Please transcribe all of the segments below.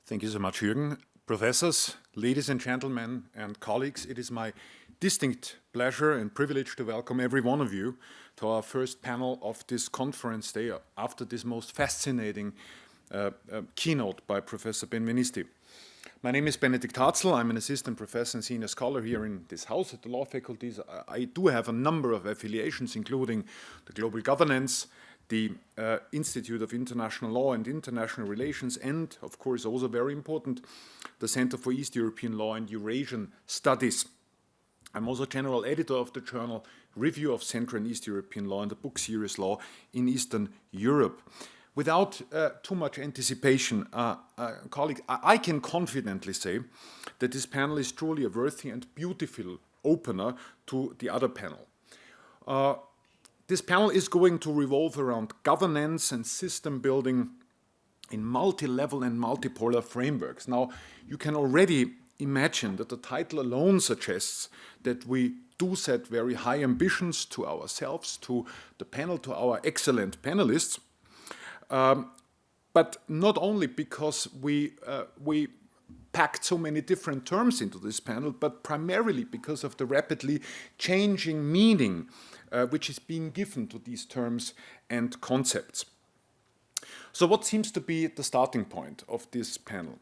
Thank you so much, Jürgen. Professors, ladies and gentlemen, and colleagues, it is my distinct pleasure and privilege to welcome every one of you to our first panel of this conference day after this most fascinating keynote by Professor Benedikt C. My name is Benedict Tarzal. I'm an assistant professor and senior scholar here in this house at the law faculties. I do have a number of affiliations, including the Global Governance, the Institute of International Law and International Relations, and, of course, also very important, the Center for East European Law and Eurasian Studies. I'm also general editor of the journal Review of Central and East European Law and the book series Law in Eastern Europe. Without too much anticipation, colleagues, I can confidently say that this panel is truly a worthy and beautiful opener to the other panel. This panel is going to revolve around governance and system building in multi-level and multipolar frameworks. Now, you can already imagine that the title alone suggests that we do set very high ambitions to ourselves, to the panel, to our excellent panelists, but not only because we packed so many different terms into this panel, but primarily because of the rapidly changing meaning which is being given to these terms and concepts. So what seems to be the starting point of this panel?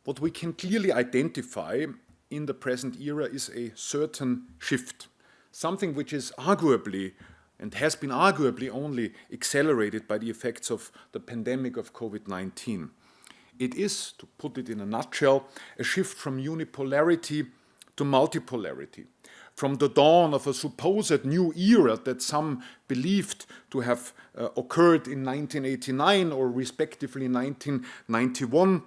What we can clearly identify in the present era is a certain shift, something which is arguably and has been arguably only accelerated by the effects of the pandemic of COVID-19. It is, to put it in a nutshell, a shift from unipolarity to multipolarity, from the dawn of a supposed new era that some believed to have occurred in 1989 or respectively 1991.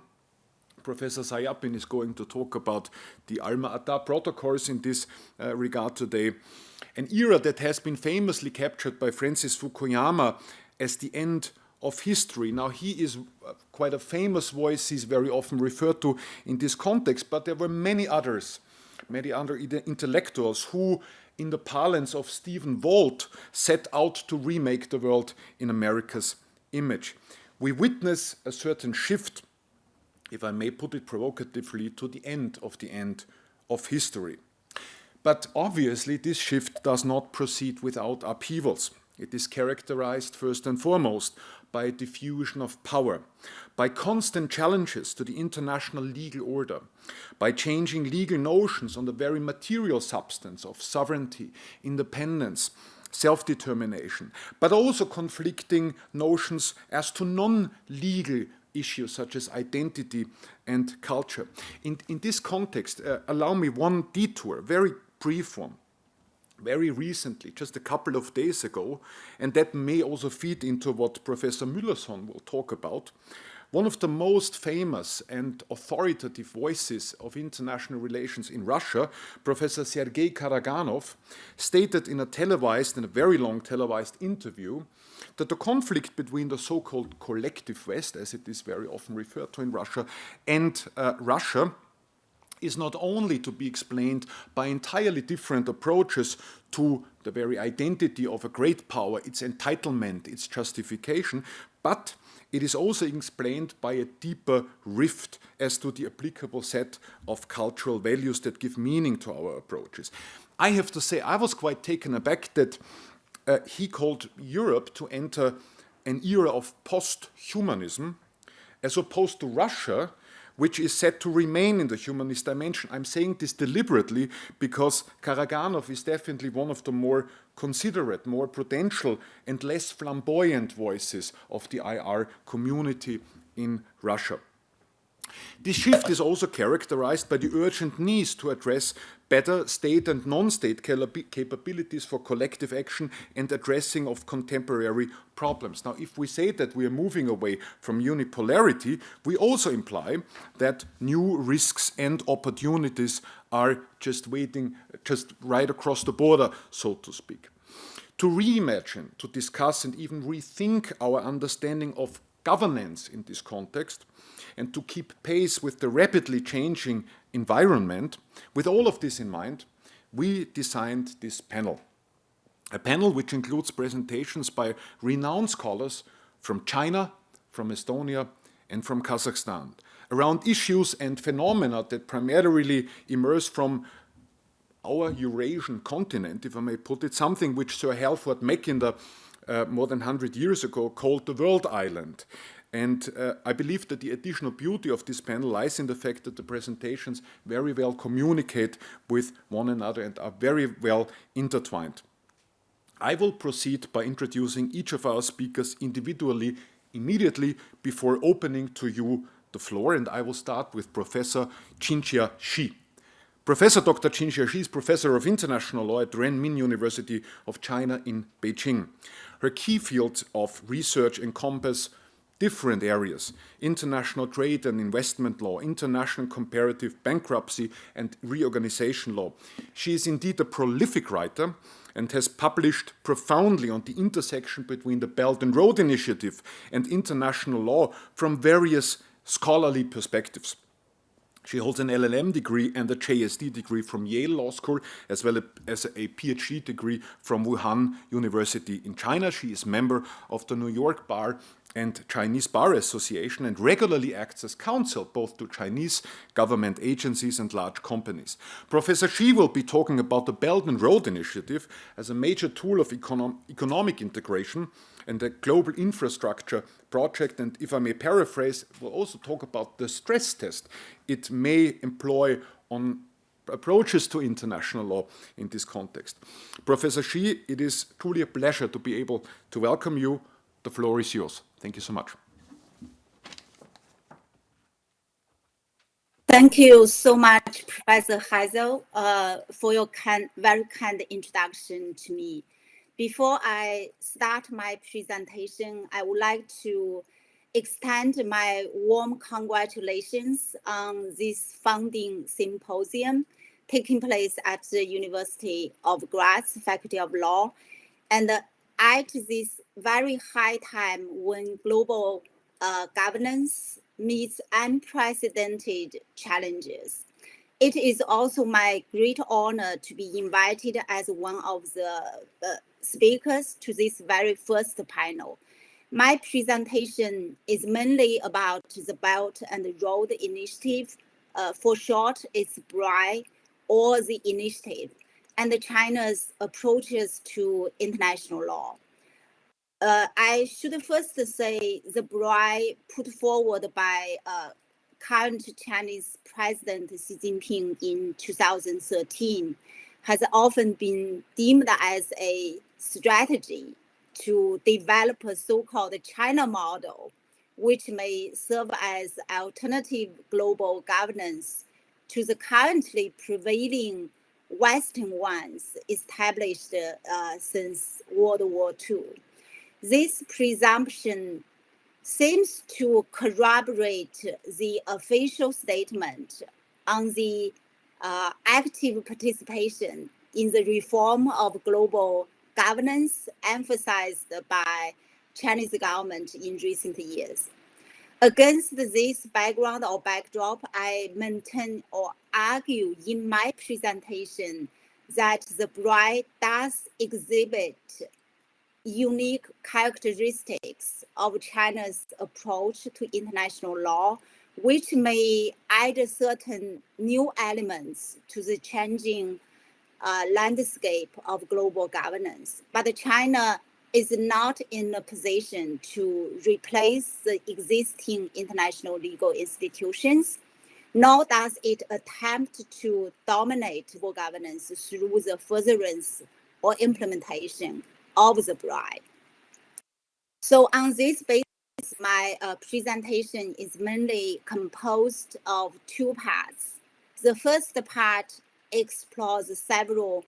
Professor Sayapin is going to talk about the Alma-Ata protocols in this regard today. An era that has been famously captured by Francis Fukuyama as the end of history. Now, he is quite a famous voice. He's very often referred to in this context, but there were many other intellectuals who, in the parlance of Stephen Walt, set out to remake the world in America's image. We witness a certain shift, if I may put it provocatively, to the end of history. But obviously, this shift does not proceed without upheavals. It is characterized first and foremost by a diffusion of power, by constant challenges to the international legal order, by changing legal notions on the very material substance of sovereignty, independence, self-determination, but also conflicting notions as to non-legal issues such as identity and culture. In this context, allow me one detour, very brief one. Very recently, just a couple of days ago, and that may also feed into what Professor Müllerson will talk about, one of the most famous and authoritative voices of international relations in Russia, Professor Sergey Karaganov, stated in a very long televised interview that the conflict between the so-called collective West, as it is very often referred to in Russia, and Russia is not only to be explained by entirely different approaches to the very identity of a great power, its entitlement, its justification, but it is also explained by a deeper rift as to the applicable set of cultural values that give meaning to our approaches. I have to say, I was quite taken aback that he called Europe to enter an era of post-humanism, as opposed to Russia, which is said to remain in the humanist dimension. I'm saying this deliberately because Karaganov is definitely one of the more considerate, more prudential, and less flamboyant voices of the IR community in Russia. This shift is also characterized by the urgent need to address better state and non-state capabilities for collective action and addressing of contemporary problems. Now, if we say that we are moving away from unipolarity, we also imply that new risks and opportunities are just waiting, just right across the border, so to speak. To reimagine, to discuss, and even rethink our understanding of governance in this context, and to keep pace with the rapidly changing environment, with all of this in mind, we designed this panel. A panel which includes presentations by renowned scholars from China, from Estonia, and from Kazakhstan, around issues and phenomena that primarily emerge from our Eurasian continent, if I may put it, something which Sir Halford Mackinder more than 100 years ago called the World Island. And I believe that the additional beauty of this panel lies in the fact that the presentations very well communicate with one another and are very well intertwined. I will proceed by introducing each of our speakers individually immediately before opening to you the floor, and I will start with Professor Jingxia Shi. Professor Dr. Jingxia Shi is Professor of International Law at Renmin University of China in Beijing. Her key fields of research encompass different areas: international trade and investment law, international comparative bankruptcy and reorganization law. She is indeed a prolific writer and has published profoundly on the intersection between the Belt and Road Initiative and international law from various scholarly perspectives. She holds an LLM degree and a JSD degree from Yale Law School, as well as a PhD degree from Wuhan University in China. She is member of the New York Bar and Chinese Bar Association and regularly acts as counsel both to Chinese government agencies and large companies. Professor Shi will be talking about the Belt and Road Initiative as a major tool of economic integration and a global infrastructure project, and if I may paraphrase, we'll also talk about the stress test it may employ on approaches to international law in this context. Professor Shi, it is truly a pleasure to be able to welcome you. The floor is yours. Thank you so much. Thank you so much, Professor Harzl, for your very kind introduction to me. Before I start my presentation, I would like to extend my warm congratulations on this founding symposium taking place at the University of Graz, Faculty of Law, and at this very high time when global governance meets unprecedented challenges. It is also my great honor to be invited as one of the speakers to this very first panel. My presentation is mainly about the Belt and Road Initiative, for short it's BRI, or the initiative, and China's approaches to international law. I should first say the BRI put forward by current Chinese President Xi Jinping in 2013 has often been deemed as a strategy to develop a so-called China model, which may serve as alternative global governance to the currently prevailing Western ones established since World War II. This presumption seems to corroborate the official statement on the active participation in the reform of global governance emphasized by Chinese government in recent years. Against this background or backdrop, I maintain or argue in my presentation that the BRI does exhibit unique characteristics of China's approach to international law, which may add certain new elements to the changing landscape of global governance. But China is not in a position to replace the existing international legal institutions, nor does it attempt to dominate global governance through the furtherance or implementation of the BRI. So on this basis, my presentation is mainly composed of two parts. The first part explores several,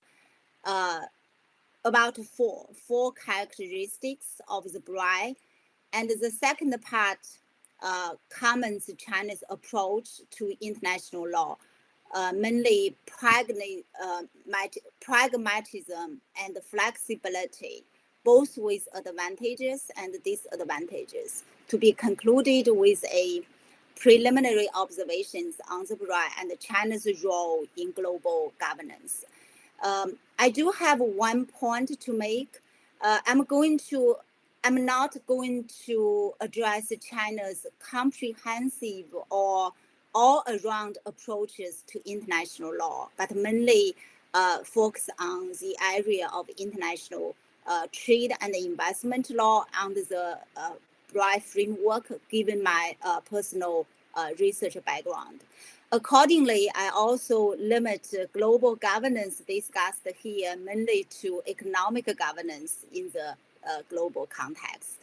about four characteristics of the BRI, and the second part comments China's approach to international law, mainly pragmatism and flexibility, both with advantages and disadvantages, to be concluded with a preliminary observations on the BRI and China's role in global governance. I do have one point to make. I'm going to I'm not going to address China's comprehensive or all-around approaches to international law, but mainly focus on the area of international trade and investment law under the broad framework, given my personal research background. Accordingly, I also limit global governance discussed here mainly to economic governance in the global context.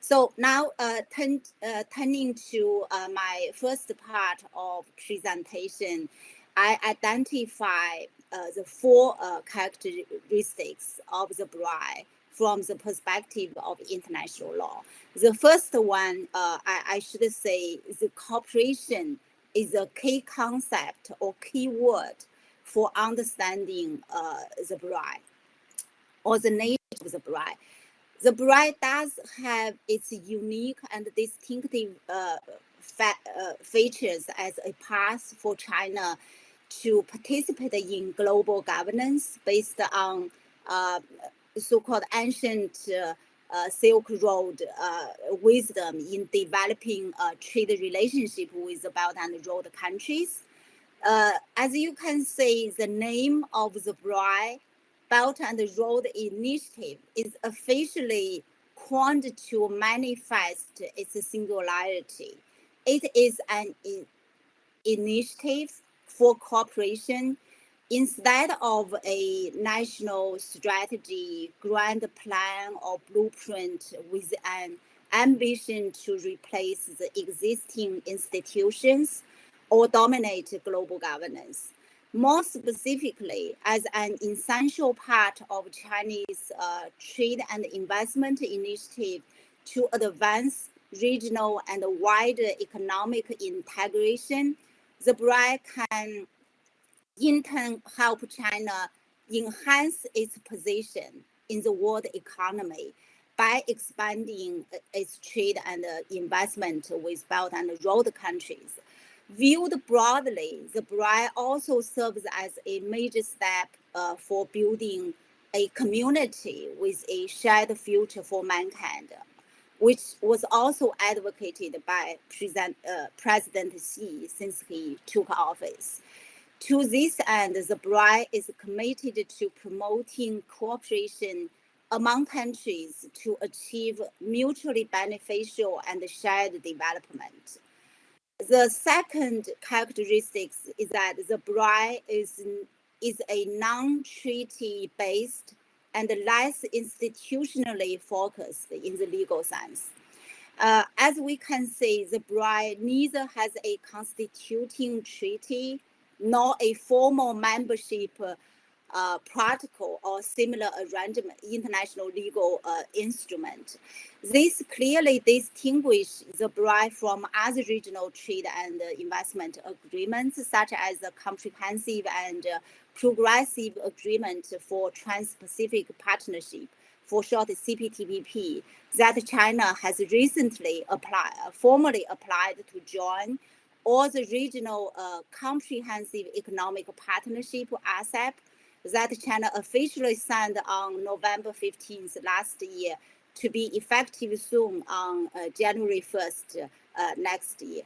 So now turning to my first part of presentation, I identify the four characteristics of the BRI from the perspective of international law. The first one, I should say, the cooperation is a key concept or key word for understanding the BRI or the nature of the BRI. The BRI does have its unique and distinctive features as a path for China to participate in global governance based on so-called ancient Silk Road wisdom in developing a trade relationship with the Belt and Road countries. As you can see, the name of the BRI, Belt and Road Initiative, is officially coined to manifest its singularity. It is an initiative for cooperation instead of a national strategy, grand plan, or blueprint with an ambition to replace the existing institutions or dominate global governance. More specifically, as an essential part of Chinese trade and investment initiative to advance regional and wider economic integration, the BRI can in turn help China enhance its position in the world economy by expanding its trade and investment with Belt and Road countries. Viewed broadly, the BRI also serves as a major step for building a community with a shared future for mankind, which was also advocated by President Xi since he took office. To this end, the BRI is committed to promoting cooperation among countries to achieve mutually beneficial and shared development. The second characteristic is that the BRI is a non-treaty based and less institutionally focused in the legal sense. As we can see, the BRI neither has a constituting treaty nor a formal membership protocol or similar arrangement, international legal instrument. This clearly distinguishes the BRI from other regional trade and investment agreements, such as the Comprehensive and Progressive Agreement for Trans-Pacific Partnership, for short CPTPP, that China has recently formally applied to join, or the Regional Comprehensive Economic Partnership, RCEP, that China officially signed on November 15th last year, to be effective soon on January 1st next year.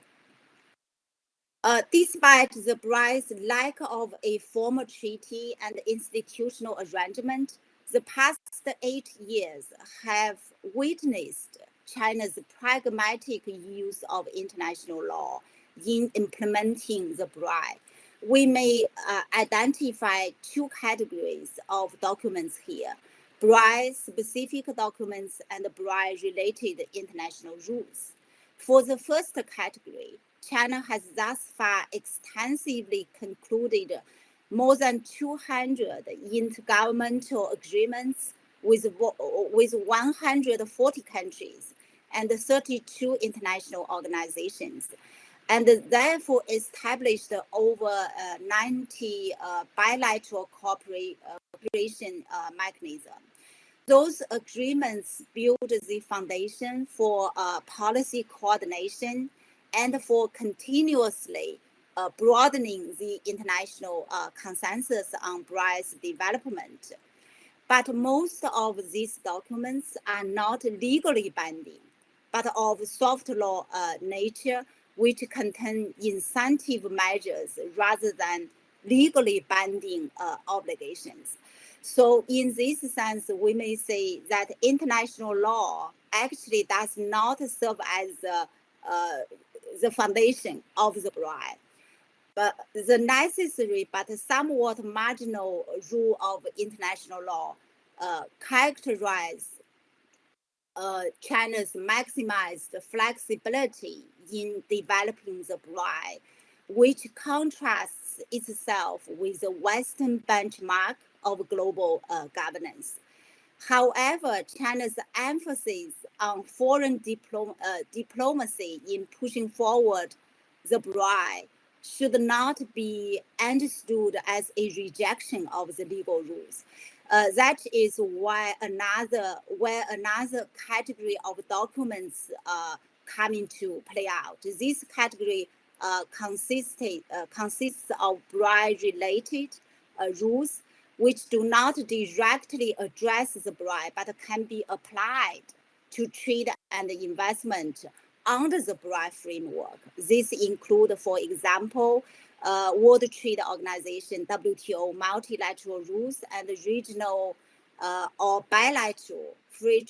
Despite the BRI's lack of a formal treaty and institutional arrangement, the past 8 years have witnessed China's pragmatic use of international law in implementing the BRI. We may identify two categories of documents here: BRI-specific documents and BRI-related international rules. For the first category, China has thus far extensively concluded more than 200 intergovernmental agreements with 140 countries and 32 international organizations, and therefore established over 90 bilateral cooperation mechanisms. Those agreements build the foundation for policy coordination and for continuously broadening the international consensus on BRI's development. But most of these documents are not legally binding, but of soft law nature, which contain incentive measures rather than legally binding obligations. So in this sense, we may say that international law actually does not serve as the foundation of the BRI. But the necessary but somewhat marginal rule of international law characterize China's maximized flexibility in developing the BRI, which contrasts itself with the Western benchmark of global governance. However, China's emphasis on foreign diplomacy in pushing forward the BRI should not be understood as a rejection of the legal rules. That is why another category of documents come into play out. This category consists of BRI-related rules which do not directly address the BRI, but can be applied to trade and investment under the BRI framework. These include, for example, World Trade Organization, WTO, multilateral rules, and regional or bilateral free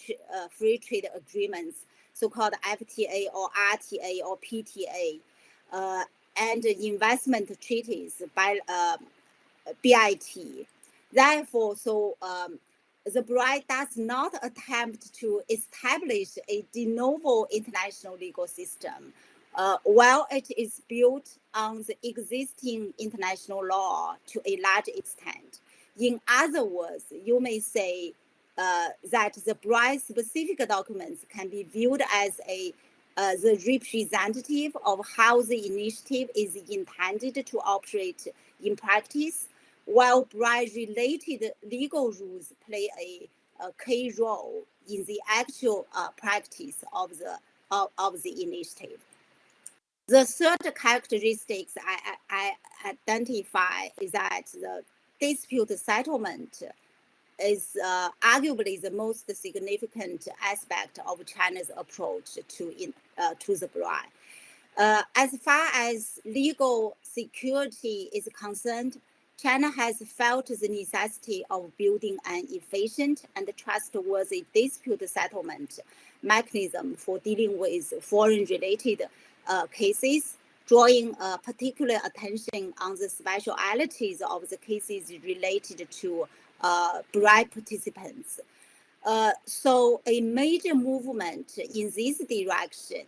trade agreements, so-called FTA or RTA or PTA, and investment treaties by BIT. Therefore, the BRI does not attempt to establish a de novo international legal system, while it is built on the existing international law to a large extent. In other words, you may say that the BRI specific documents can be viewed as the representative of how the initiative is intended to operate in practice, while BRI-related legal rules play a key role in the actual practice of the initiative. The third characteristics I identify is that the dispute settlement is arguably the most significant aspect of China's approach to the BRI. As far as legal security is concerned, China has felt the necessity of building an efficient and trustworthy dispute settlement mechanism for dealing with foreign-related cases, drawing particular attention on the specialities of the cases related to BRI participants. So a major movement in this direction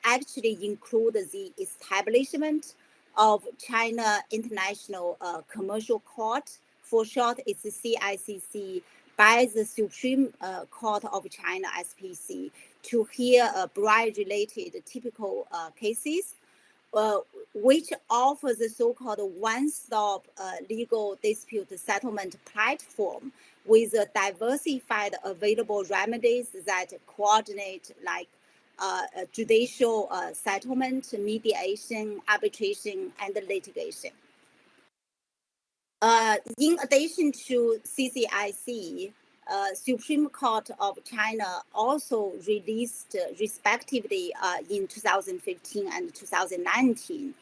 actually includes the establishment of China International Commercial Court, for short it's CICC, by the Supreme Court of China, SPC, to hear BRI-related typical cases, which offers a so-called one-stop legal dispute settlement platform with diversified available remedies that coordinate like judicial settlement, mediation, arbitration, and litigation. In addition to CCIC, Supreme Court of China also released, respectively, in 2015 and 2019,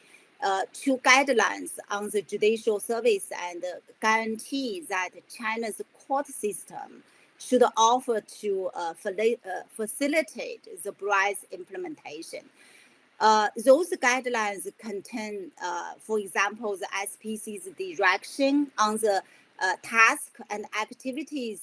two guidelines on the judicial service and guarantee that China's court system should offer to facilitate the BRI's implementation. Those guidelines contain, for example, the SPC's direction on the tasks and activities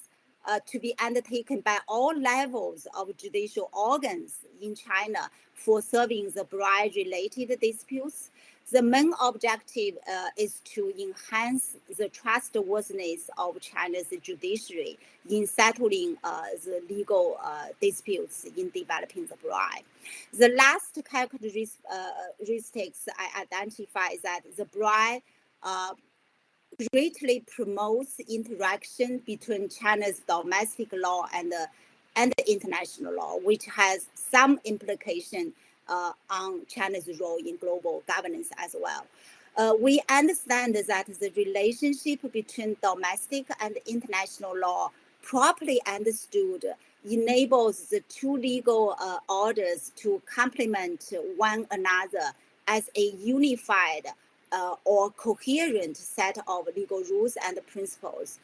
to be undertaken by all levels of judicial organs in China for serving the BRI-related disputes. The main objective is to enhance the trustworthiness of China's judiciary in settling the legal disputes in developing the BRI. The last characteristics I identify is that the BRI greatly promotes interaction between China's domestic law and international law, which has some implication on China's role in global governance as well. We understand that the relationship between domestic and international law, properly understood, enables the two legal orders to complement one another as a unified or coherent set of legal rules and principles.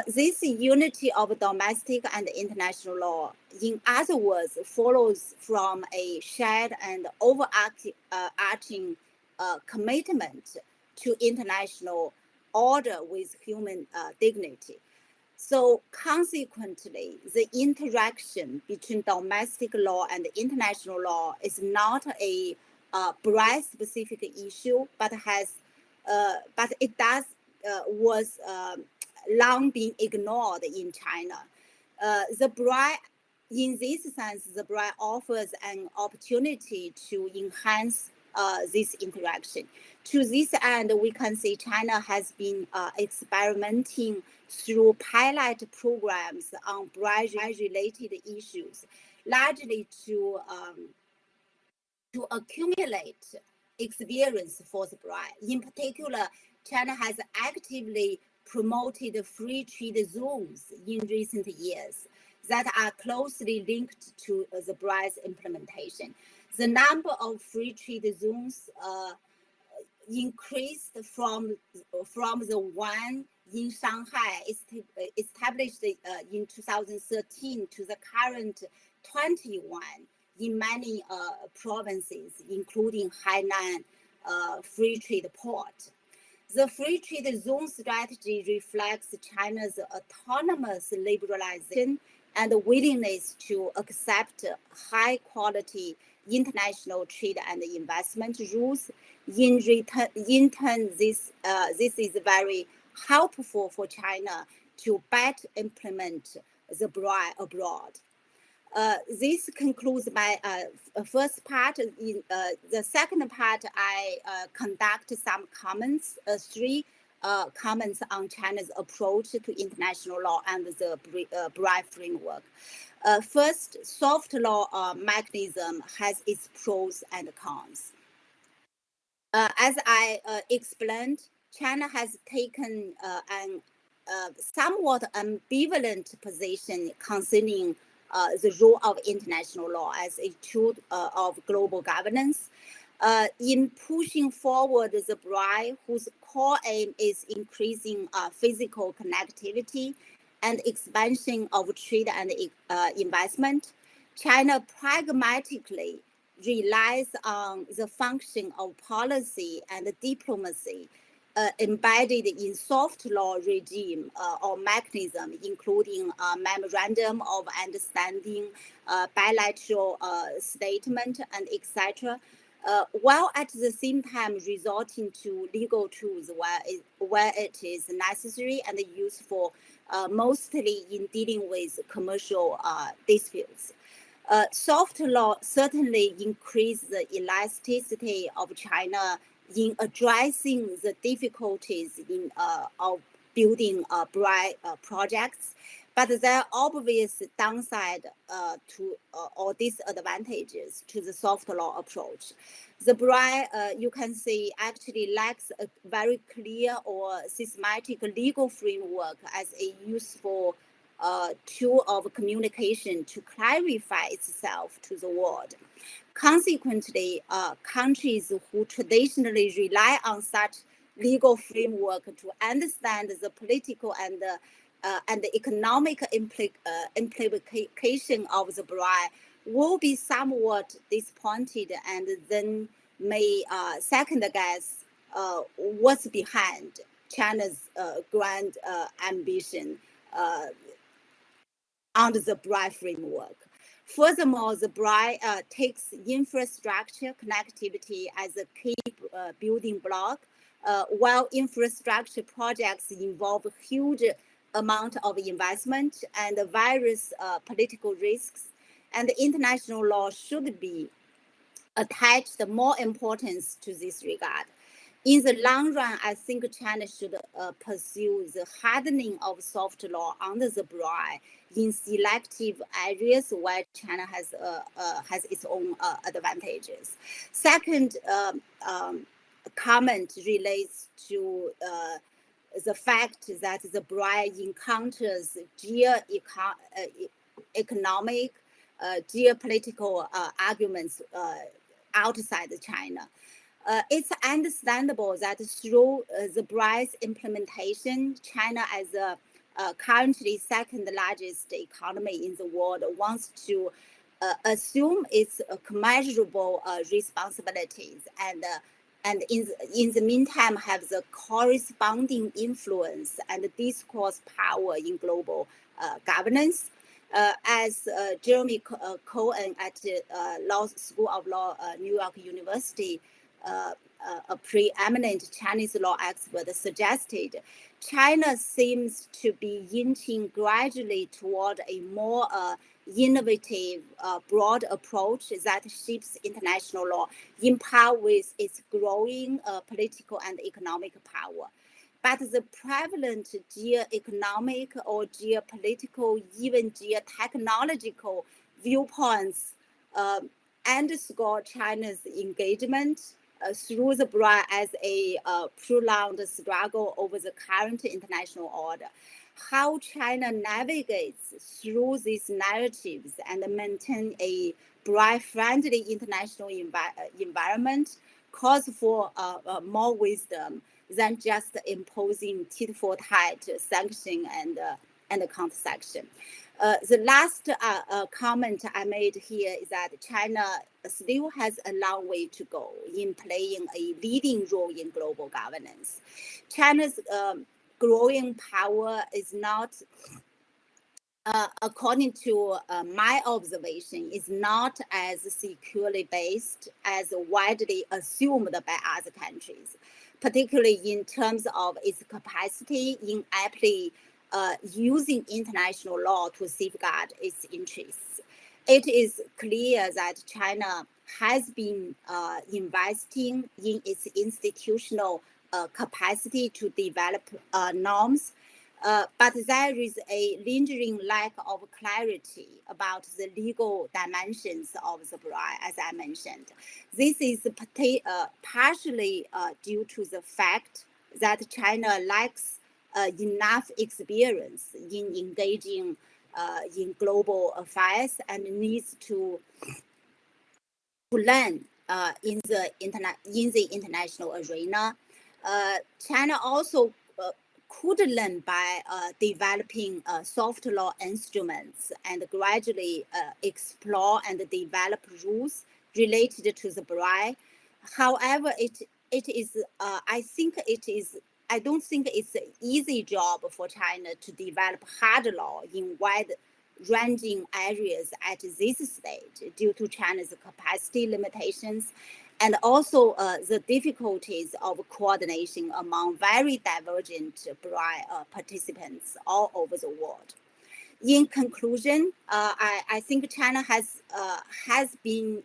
This unity of domestic and international law, in other words, follows from a shared and overarching commitment to international order with human dignity. So consequently, the interaction between domestic law and international law is not a BRI-specific issue, but it was long been ignored in China. The BRI, in this sense, the BRI offers an opportunity to enhance this interaction. To this end, we can see China has been experimenting through pilot programs on BRI-related issues, largely to accumulate experience for the BRI. In particular, China has actively promoted free trade zones in recent years that are closely linked to the BRI's implementation. The number of free trade zones increased from the one in Shanghai established in 2013 to the current 21 in many provinces, including Hainan Free Trade Port. The free trade zone strategy reflects China's autonomous liberalization and willingness to accept high-quality international trade and investment rules. In turn, this is very helpful for China to better implement the BRI abroad. This concludes my first part. In the second part, I conduct some comments, three comments on China's approach to international law and the BRI framework. First, soft law mechanism has its pros and cons. As I explained, China has taken an somewhat ambivalent position concerning the role of international law as a tool of global governance. In pushing forward the BRI, whose core aim is increasing physical connectivity and expansion of trade and investment, China pragmatically relies on the function of policy and diplomacy embedded in soft law regime or mechanism, including memorandum of understanding, bilateral statement, and etc., while at the same time resorting to legal tools where it is necessary and useful, mostly in dealing with commercial disputes. Soft law certainly increased the elasticity of China in addressing the difficulties in of building BRI projects, but there are obvious downside to or disadvantages to the soft law approach. The BRI, you can see, actually lacks a very clear or systematic legal framework as a useful tool of communication to clarify itself to the world. Consequently, countries who traditionally rely on such legal framework to understand the political and the economic implication of the BRI will be somewhat disappointed and then may second guess what's behind China's grand ambition under the BRI framework. Furthermore, the BRI takes infrastructure connectivity as a key building block, while infrastructure projects involve huge amount of investment and various political risks, and international law should be attached more importance to this regard. In the long run, I think China should pursue the hardening of soft law under the BRI in selective areas where China has its own advantages. Second, comment relates to the fact that the BRI encounters economic, geopolitical arguments outside China. It's understandable that through the BRI's implementation, China, as a currently second largest economy in the world, wants to assume its commensurable responsibilities and in the meantime have the corresponding influence and discourse power in global governance. As Jeremy Cohen at Law School of Law, New York University, a preeminent Chinese law expert, suggested, China seems to be inching gradually toward a more innovative, broad approach that shapes international law in par with its growing political and economic power. But the prevalent geo-economic or geopolitical, even geotechnological viewpoints underscore China's engagement through the BRI as a prolonged struggle over the current international order. How China navigates through these narratives and maintain a BRI-friendly international environment calls for more wisdom than just imposing tit-for-tat sanction and counter-sanction. The last comment I made here is that China still has a long way to go in playing a leading role in global governance. China's growing power is not, according to my observation, is not as securely based as widely assumed by other countries, particularly in terms of its capacity in aptly using international law to safeguard its interests. It is clear that China has been investing in its institutional capacity to develop norms, but there is a lingering lack of clarity about the legal dimensions of the BRI, as I mentioned. This is partially due to the fact that China lacks enough experience in engaging in global affairs and needs to learn in the international arena. China also could learn by developing soft law instruments and gradually explore and develop rules related to the BRI. However, I don't think it's an easy job for China to develop hard law in wide-ranging areas at this stage due to China's capacity limitations and also the difficulties of coordination among very divergent BRI participants all over the world. In conclusion, I think China has been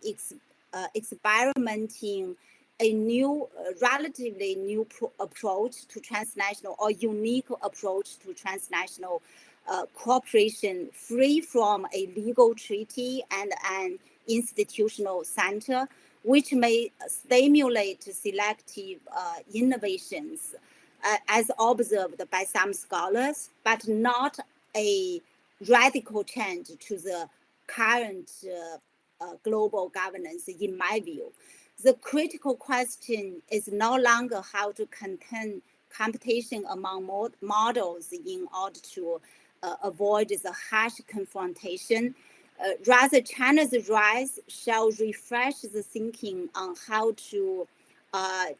experimenting a new, relatively new approach to transnational or unique approach to transnational cooperation, free from a legal treaty and an institutional center, which may stimulate selective innovations as observed by some scholars, but not a radical change to the current global governance, in my view. The critical question is no longer how to contain competition among models in order to avoid the harsh confrontation. Rather, China's rise shall refresh the thinking on how to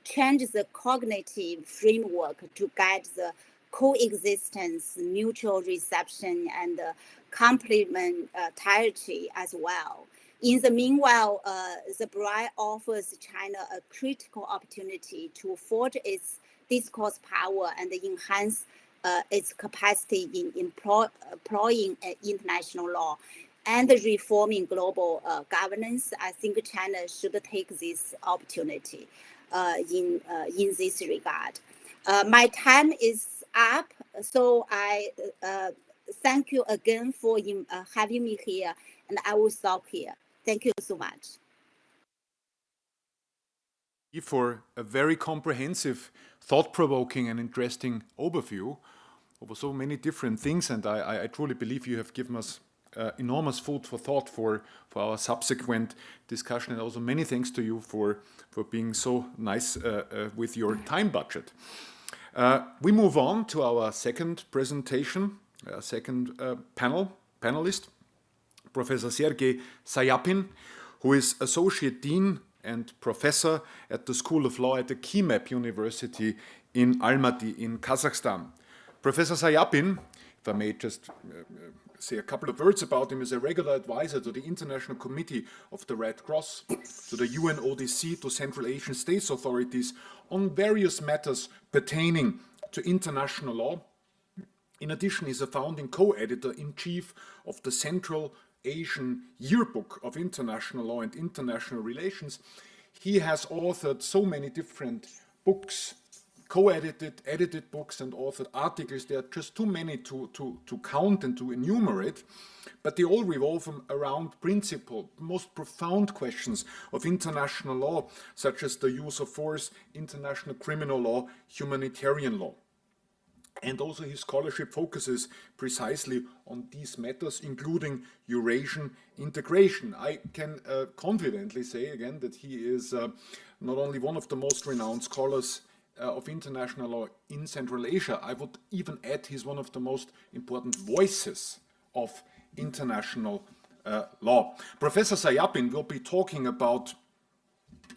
change the cognitive framework to guide the coexistence, mutual reception, and complementarity as well. In the meanwhile, the BRI offers China a critical opportunity to forge its discourse power and enhance its capacity in employing international law and reforming global governance. I think China should take this opportunity in this regard. My time is up, so I thank you again for having me here, and I will stop here. Thank you so much. for a very comprehensive, thought-provoking and interesting overview over so many different things, and I truly believe you have given us enormous food for thought for our subsequent discussion, and also many thanks to you for being so nice with your time budget. We move on to our second presentation, second panelist, Professor Sergey Sayapin, who is Associate Dean and Professor at the School of Law at the KIMEP University in Almaty in Kazakhstan. Professor Sayapin, if I may just say a couple of words about him, is a regular advisor to the International Committee of the Red Cross, to the UNODC, to Central Asian States authorities on various matters pertaining to international law. In addition, he is a founding co-editor-in-chief of the Central Asian Yearbook of International Law and International Relations. He has authored so many different books, co-edited, edited books, and authored articles. There are just too many to count and to enumerate, but they all revolve around principal, most profound questions of international law, such as the use of force, international criminal law, humanitarian law. And also his scholarship focuses precisely on these matters, including Eurasian integration. I can confidently say again that he is not only one of the most renowned scholars of international law in Central Asia, I would even add he's one of the most important voices of international law. Professor Sayapin will be talking about,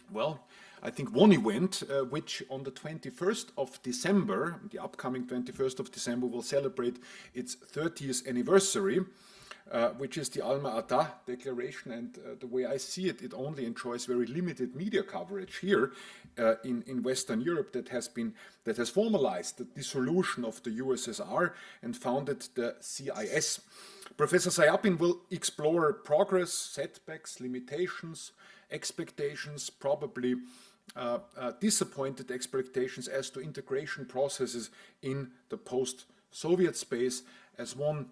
well, I think one event which on the 21st of December, the upcoming 21st of December, will celebrate its 30th anniversary, which is the Alma-Ata Declaration. And the way I see it, it only enjoys very limited media coverage here in Western Europe that has formalized the dissolution of the USSR and founded the CIS. Professor Sayapin will explore progress, setbacks, limitations, expectations, probably disappointed expectations as to integration processes in the post-Soviet space as one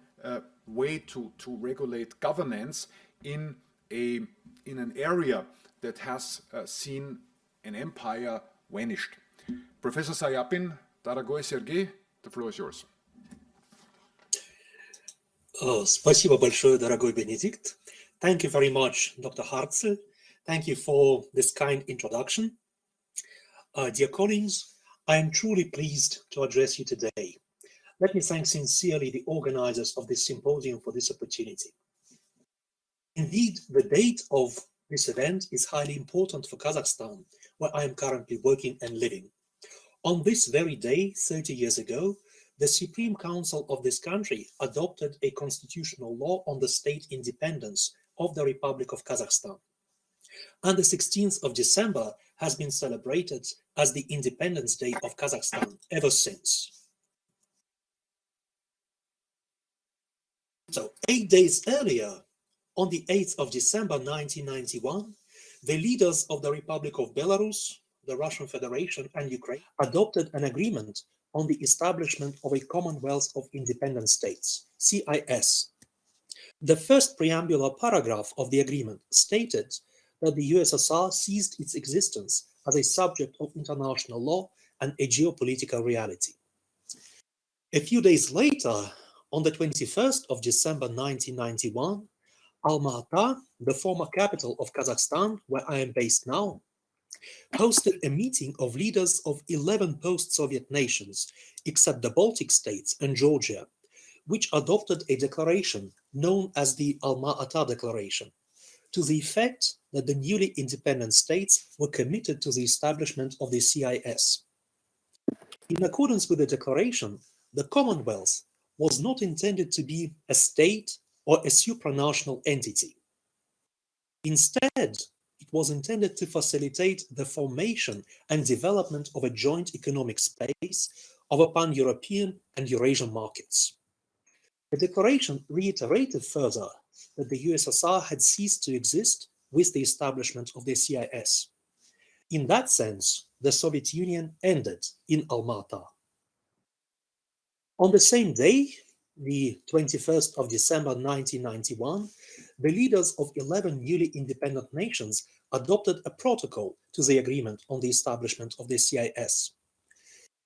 way to regulate governance in an area that has seen an empire vanished. Professor Sayapin, дорогой Sergey, the floor is yours. Спасибо большое, дорогой Benedikt. Thank you very much, Dr. Harzl. Thank you for this kind introduction. Dear colleagues, I am truly pleased to address you today. Let me thank sincerely the organizers of this symposium for this opportunity. Indeed, the date of this event is highly important for Kazakhstan, where I am currently working and living. On this very day, 30 years ago, the Supreme Council of this country adopted a constitutional law on the state independence of the Republic of Kazakhstan. And the 16th of December has been celebrated as the Independence Day of Kazakhstan ever since. So 8 days earlier, on the 8th of December 1991, the leaders of the Republic of Belarus, the Russian Federation, and Ukraine adopted an agreement on the establishment of a Commonwealth of Independent States, CIS. The first preambular paragraph of the agreement stated that the USSR ceased its existence as a subject of international law and a geopolitical reality. A few days later, on the 21st of December 1991, Alma-Ata, the former capital of Kazakhstan, where I am based now, hosted a meeting of leaders of 11 post-Soviet nations, except the Baltic states and Georgia, which adopted a declaration known as the Alma-Ata Declaration, to the effect that the newly independent states were committed to the establishment of the CIS. In accordance with the declaration, the Commonwealth was not intended to be a state or a supranational entity. Instead, it was intended to facilitate the formation and development of a joint economic space of a pan-European and Eurasian markets. The declaration reiterated further that the USSR had ceased to exist with the establishment of the CIS. In that sense, the Soviet Union ended in Alma-Ata. On the same day, the 21st of December 1991, the leaders of 11 newly independent nations adopted a protocol to the agreement on the establishment of the CIS.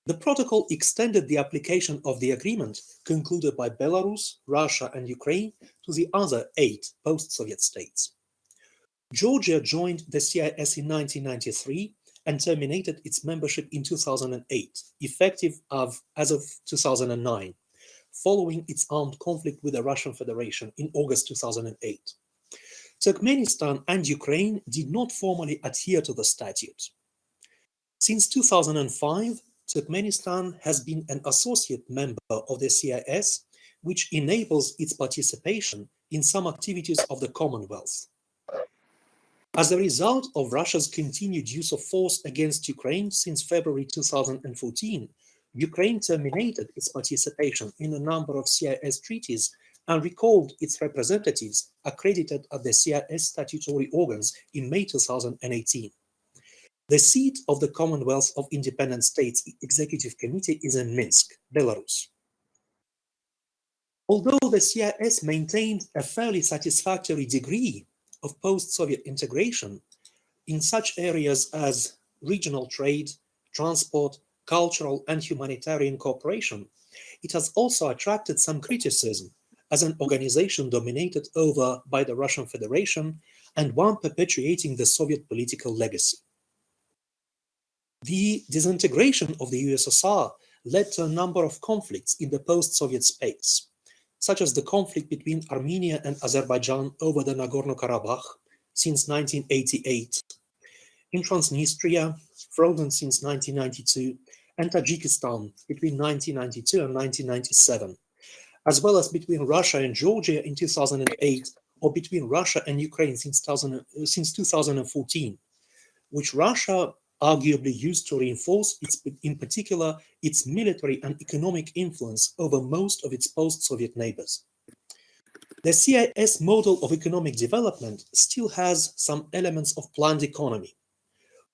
The protocol extended the application of the agreement concluded by Belarus, Russia, and Ukraine to the other 8 post-Soviet states. Georgia joined the CIS in 1993 and terminated its membership in 2008, effective as of 2009, following its armed conflict with the Russian Federation in August 2008. Turkmenistan and Ukraine did not formally adhere to the statute. Since 2005, Turkmenistan has been an associate member of the CIS, which enables its participation in some activities of the Commonwealth. As a result of Russia's continued use of force against Ukraine since February 2014, Ukraine terminated its participation in a number of CIS treaties and recalled its representatives accredited at the CIS statutory organs in May 2018. The seat of the Commonwealth of Independent States Executive Committee is in Minsk, Belarus. Although the CIS maintained a fairly satisfactory degree of post-Soviet integration in such areas as regional trade, transport, cultural and humanitarian cooperation, it has also attracted some criticism as an organization dominated over by the Russian Federation and one perpetuating the Soviet political legacy. The disintegration of the USSR led to a number of conflicts in the post-Soviet space, such as the conflict between Armenia and Azerbaijan over the Nagorno-Karabakh since 1988, in Transnistria, frozen since 1992, and Tajikistan between 1992 and 1997, as well as between Russia and Georgia in 2008, or between Russia and Ukraine since 2014, which Russia arguably used to reinforce, in particular, its military and economic influence over most of its post-Soviet neighbors. The CIS model of economic development still has some elements of planned economy.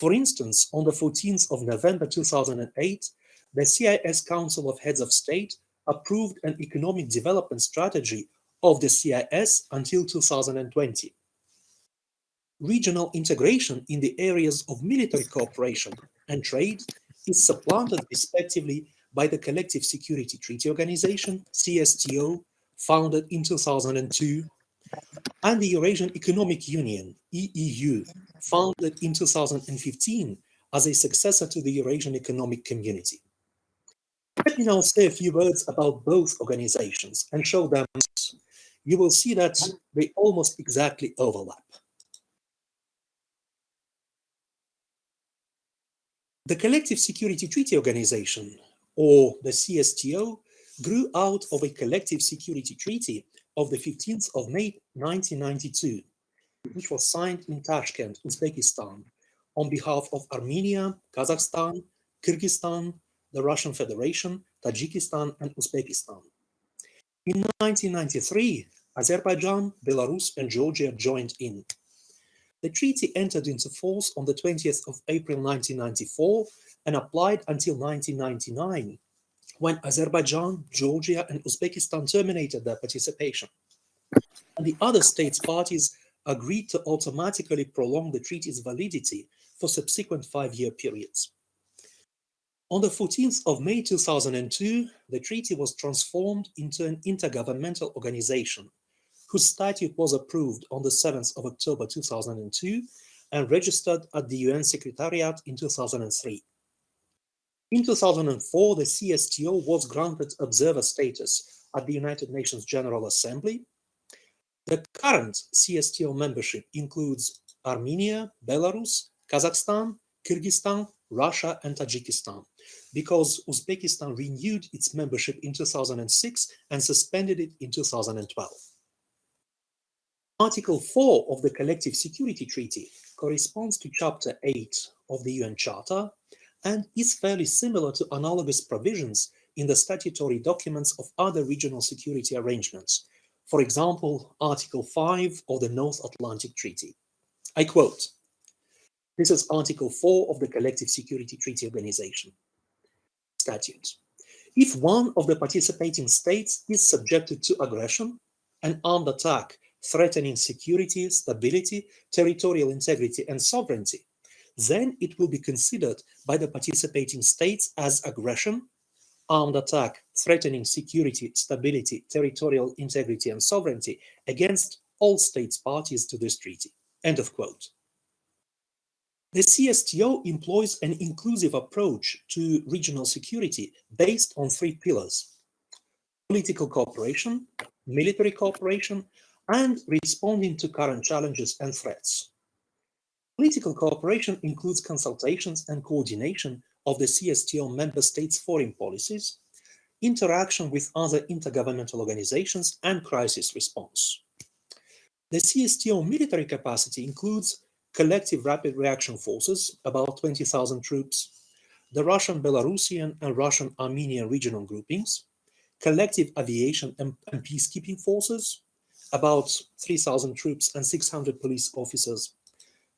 For instance, on the 14th of November 2008, the CIS Council of Heads of State approved an economic development strategy of the CIS until 2020. Regional integration in the areas of military cooperation and trade is supplanted respectively by the Collective Security Treaty Organization, CSTO, founded in 2002, and the Eurasian Economic Union, EEU, founded in 2015 as a successor to the Eurasian Economic Community. Let me now say a few words about both organizations and show them. You will see that they almost exactly overlap. The Collective Security Treaty Organization, or the CSTO, grew out of a collective security treaty of the 15th of May 1992, which was signed in Tashkent, Uzbekistan, on behalf of Armenia, Kazakhstan, Kyrgyzstan, the Russian Federation, Tajikistan, and Uzbekistan. In 1993, Azerbaijan, Belarus, and Georgia joined in. The treaty entered into force on the 20th of April 1994 and applied until 1999, when Azerbaijan, Georgia, and Uzbekistan terminated their participation. And the other states parties agreed to automatically prolong the treaty's validity for subsequent 5-year periods. On the 14th of May 2002, the treaty was transformed into an intergovernmental organization, whose statute was approved on the 7th of October 2002 and registered at the UN Secretariat in 2003. In 2004, the CSTO was granted observer status at the United Nations General Assembly. The current CSTO membership includes Armenia, Belarus, Kazakhstan, Kyrgyzstan, Russia, and Tajikistan, because Uzbekistan renewed its membership in 2006 and suspended it in 2012. Article 4 of the Collective Security Treaty corresponds to Chapter 8 of the UN Charter and is fairly similar to analogous provisions in the statutory documents of other regional security arrangements, for example, Article 5 of the North Atlantic Treaty. I quote, this is Article 4 of the Collective Security Treaty Organization. Statute. If one of the participating states is subjected to aggression, an armed attack threatening security, stability, territorial integrity, and sovereignty, then it will be considered by the participating states as aggression, armed attack threatening security, stability, territorial integrity, and sovereignty against all states parties to this treaty. End of quote. The CSTO employs an inclusive approach to regional security based on three pillars: political cooperation, military cooperation, and responding to current challenges and threats. Political cooperation includes consultations and coordination of the CSTO member states' foreign policies, interaction with other intergovernmental organizations, and crisis response. The CSTO military capacity includes collective rapid reaction forces, about 20,000 troops, the Russian, Belarusian, and Russian Armenian regional groupings, collective aviation and peacekeeping forces, about 3,000 troops and 600 police officers,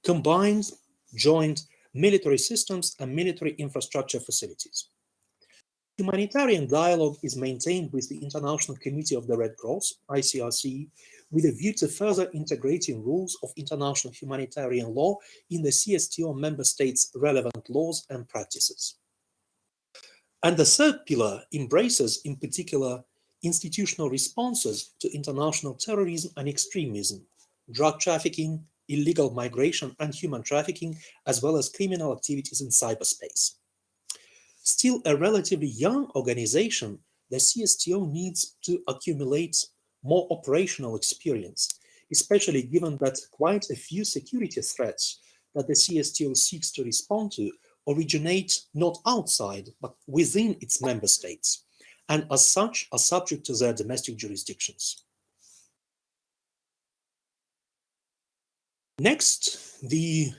combined, joint military systems and military infrastructure facilities. Humanitarian dialogue is maintained with the International Committee of the Red Cross, ICRC, with a view to further integrating rules of international humanitarian law in the CSTO member states' relevant laws and practices. And the third pillar embraces, in particular, institutional responses to international terrorism and extremism, drug trafficking, illegal migration and human trafficking, as well as criminal activities in cyberspace. Still a relatively young organization, the CSTO needs to accumulate more operational experience, especially given that quite a few security threats that the CSTO seeks to respond to originate not outside, but within its member states, and as such are subject to their domestic jurisdictions. Next, the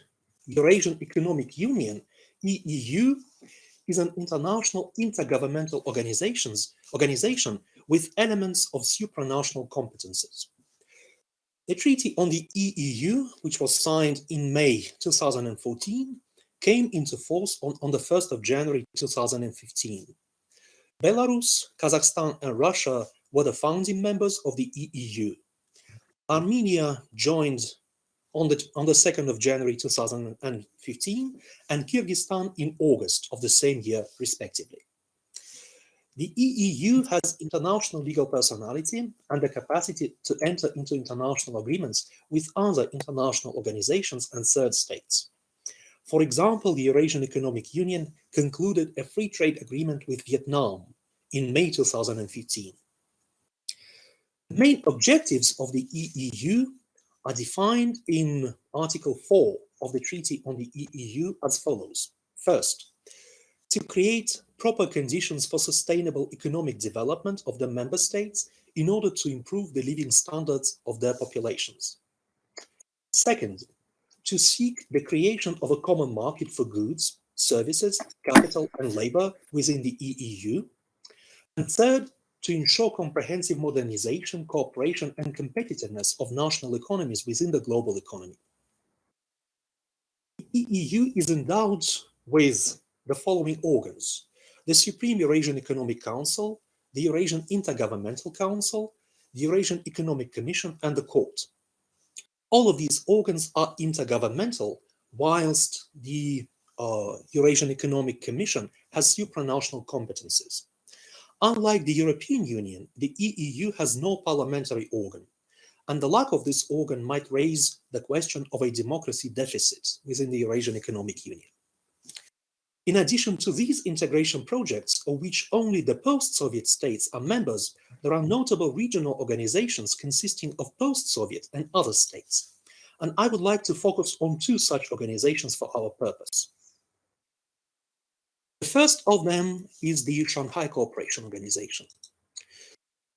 Eurasian Economic Union, EEU, is an international intergovernmental organization with elements of supranational competences. The Treaty on the EEU, which was signed in May 2014, came into force on the 1st of January 2015. Belarus, Kazakhstan, and Russia were the founding members of the EEU. Armenia joined on the 2nd of January 2015, and Kyrgyzstan in August of the same year, respectively. The EEU has international legal personality and the capacity to enter into international agreements with other international organizations and third states. For example, the Eurasian Economic Union concluded a free trade agreement with Vietnam in May 2015. The main objectives of the EEU are defined in Article 4 of the Treaty on the EEU as follows. First, to create proper conditions for sustainable economic development of the member states in order to improve the living standards of their populations. Second, to seek the creation of a common market for goods, services, capital, and labor within the EEU. And third, to ensure comprehensive modernization, cooperation, and competitiveness of national economies within the global economy. The EEU is endowed with the following organs: the Supreme Eurasian Economic Council, the Eurasian Intergovernmental Council, the Eurasian Economic Commission, and the Court. All of these organs are intergovernmental, whilst the Eurasian Economic Commission has supranational competences. Unlike the European Union, the EEU has no parliamentary organ, and the lack of this organ might raise the question of a democracy deficit within the Eurasian Economic Union. In addition to these integration projects, of which only the post-Soviet states are members, there are notable regional organizations consisting of post-Soviet and other states, and I would like to focus on two such organizations for our purpose. The first of them is the Shanghai Cooperation Organization.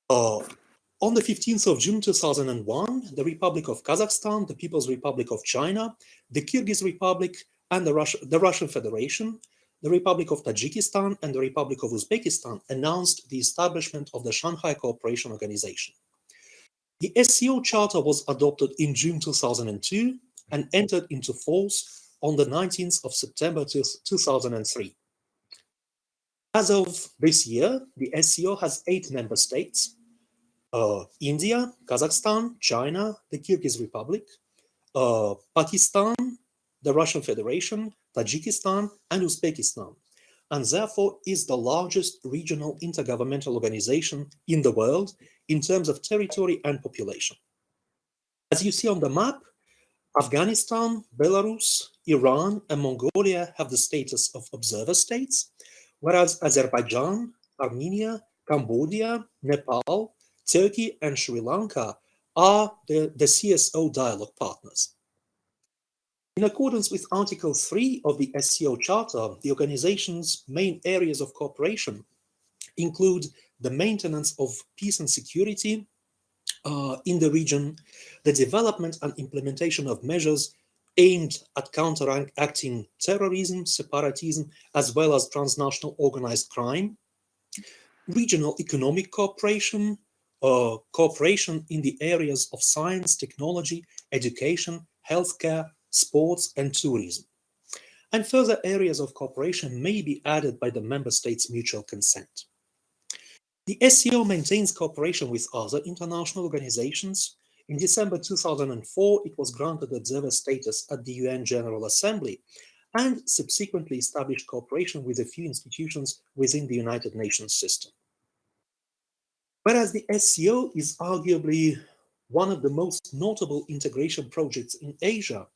On the 15th of June 2001, the Republic of Kazakhstan, the People's Republic of China, the Kyrgyz Republic, and the Russian Federation, the Republic of Tajikistan, and the Republic of Uzbekistan announced the establishment of the Shanghai Cooperation Organization. The SCO Charter was adopted in June 2002 and entered into force on the 19th of September 2003. As of this year, the SCO has 8 member states, India, Kazakhstan, China, the Kyrgyz Republic, Pakistan, the Russian Federation, Tajikistan, and Uzbekistan, and therefore is the largest regional intergovernmental organization in the world in terms of territory and population. As you see on the map, Afghanistan, Belarus, Iran, and Mongolia have the status of observer states, whereas Azerbaijan, Armenia, Cambodia, Nepal, Turkey, and Sri Lanka are the CSO dialogue partners. In accordance with Article 3 of the SCO Charter, the organization's main areas of cooperation include the maintenance of peace and security in the region, the development and implementation of measures aimed at counteracting terrorism, separatism, as well as transnational organized crime, regional economic cooperation, cooperation in the areas of science, technology, education, healthcare, sports, and tourism. And further areas of cooperation may be added by the member states' mutual consent. The SCO maintains cooperation with other international organizations. In December 2004, it was granted observer status at the UN General Assembly and subsequently established cooperation with a few institutions within the United Nations system. Whereas the SCO is arguably one of the most notable integration projects in Asia,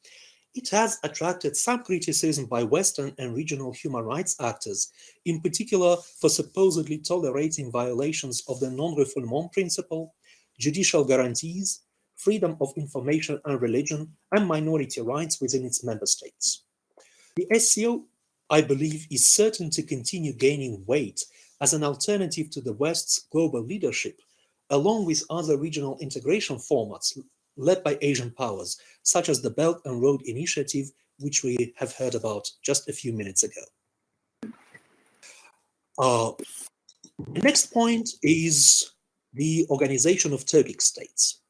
it has attracted some criticism by Western and regional human rights actors, in particular for supposedly tolerating violations of the non-refoulement principle, judicial guarantees, freedom of information and religion, and minority rights within its member states. The SCO, I believe, is certain to continue gaining weight as an alternative to the West's global leadership, along with other regional integration formats led by Asian powers, such as the Belt and Road Initiative, which we have heard about just a few minutes ago. The next point is the organization of Turkic states.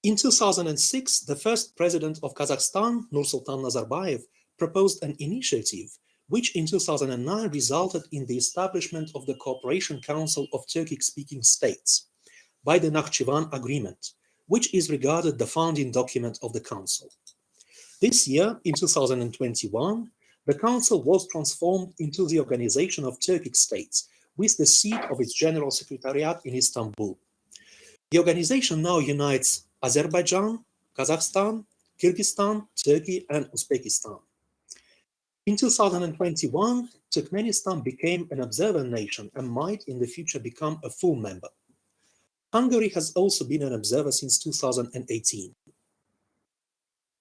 In 2006, the first president of Kazakhstan, Nursultan Nazarbayev, proposed an initiative which in 2009 resulted in the establishment of the Cooperation Council of Turkic-speaking states by the Nakhchivan Agreement, which is regarded the founding document of the Council. This year, in 2021, the Council was transformed into the Organization of Turkic States, with the seat of its General Secretariat in Istanbul. The organization now unites Azerbaijan, Kazakhstan, Kyrgyzstan, Turkey, and Uzbekistan. In 2021, Turkmenistan became an observer nation and might in the future become a full member. Hungary has also been an observer since 2018.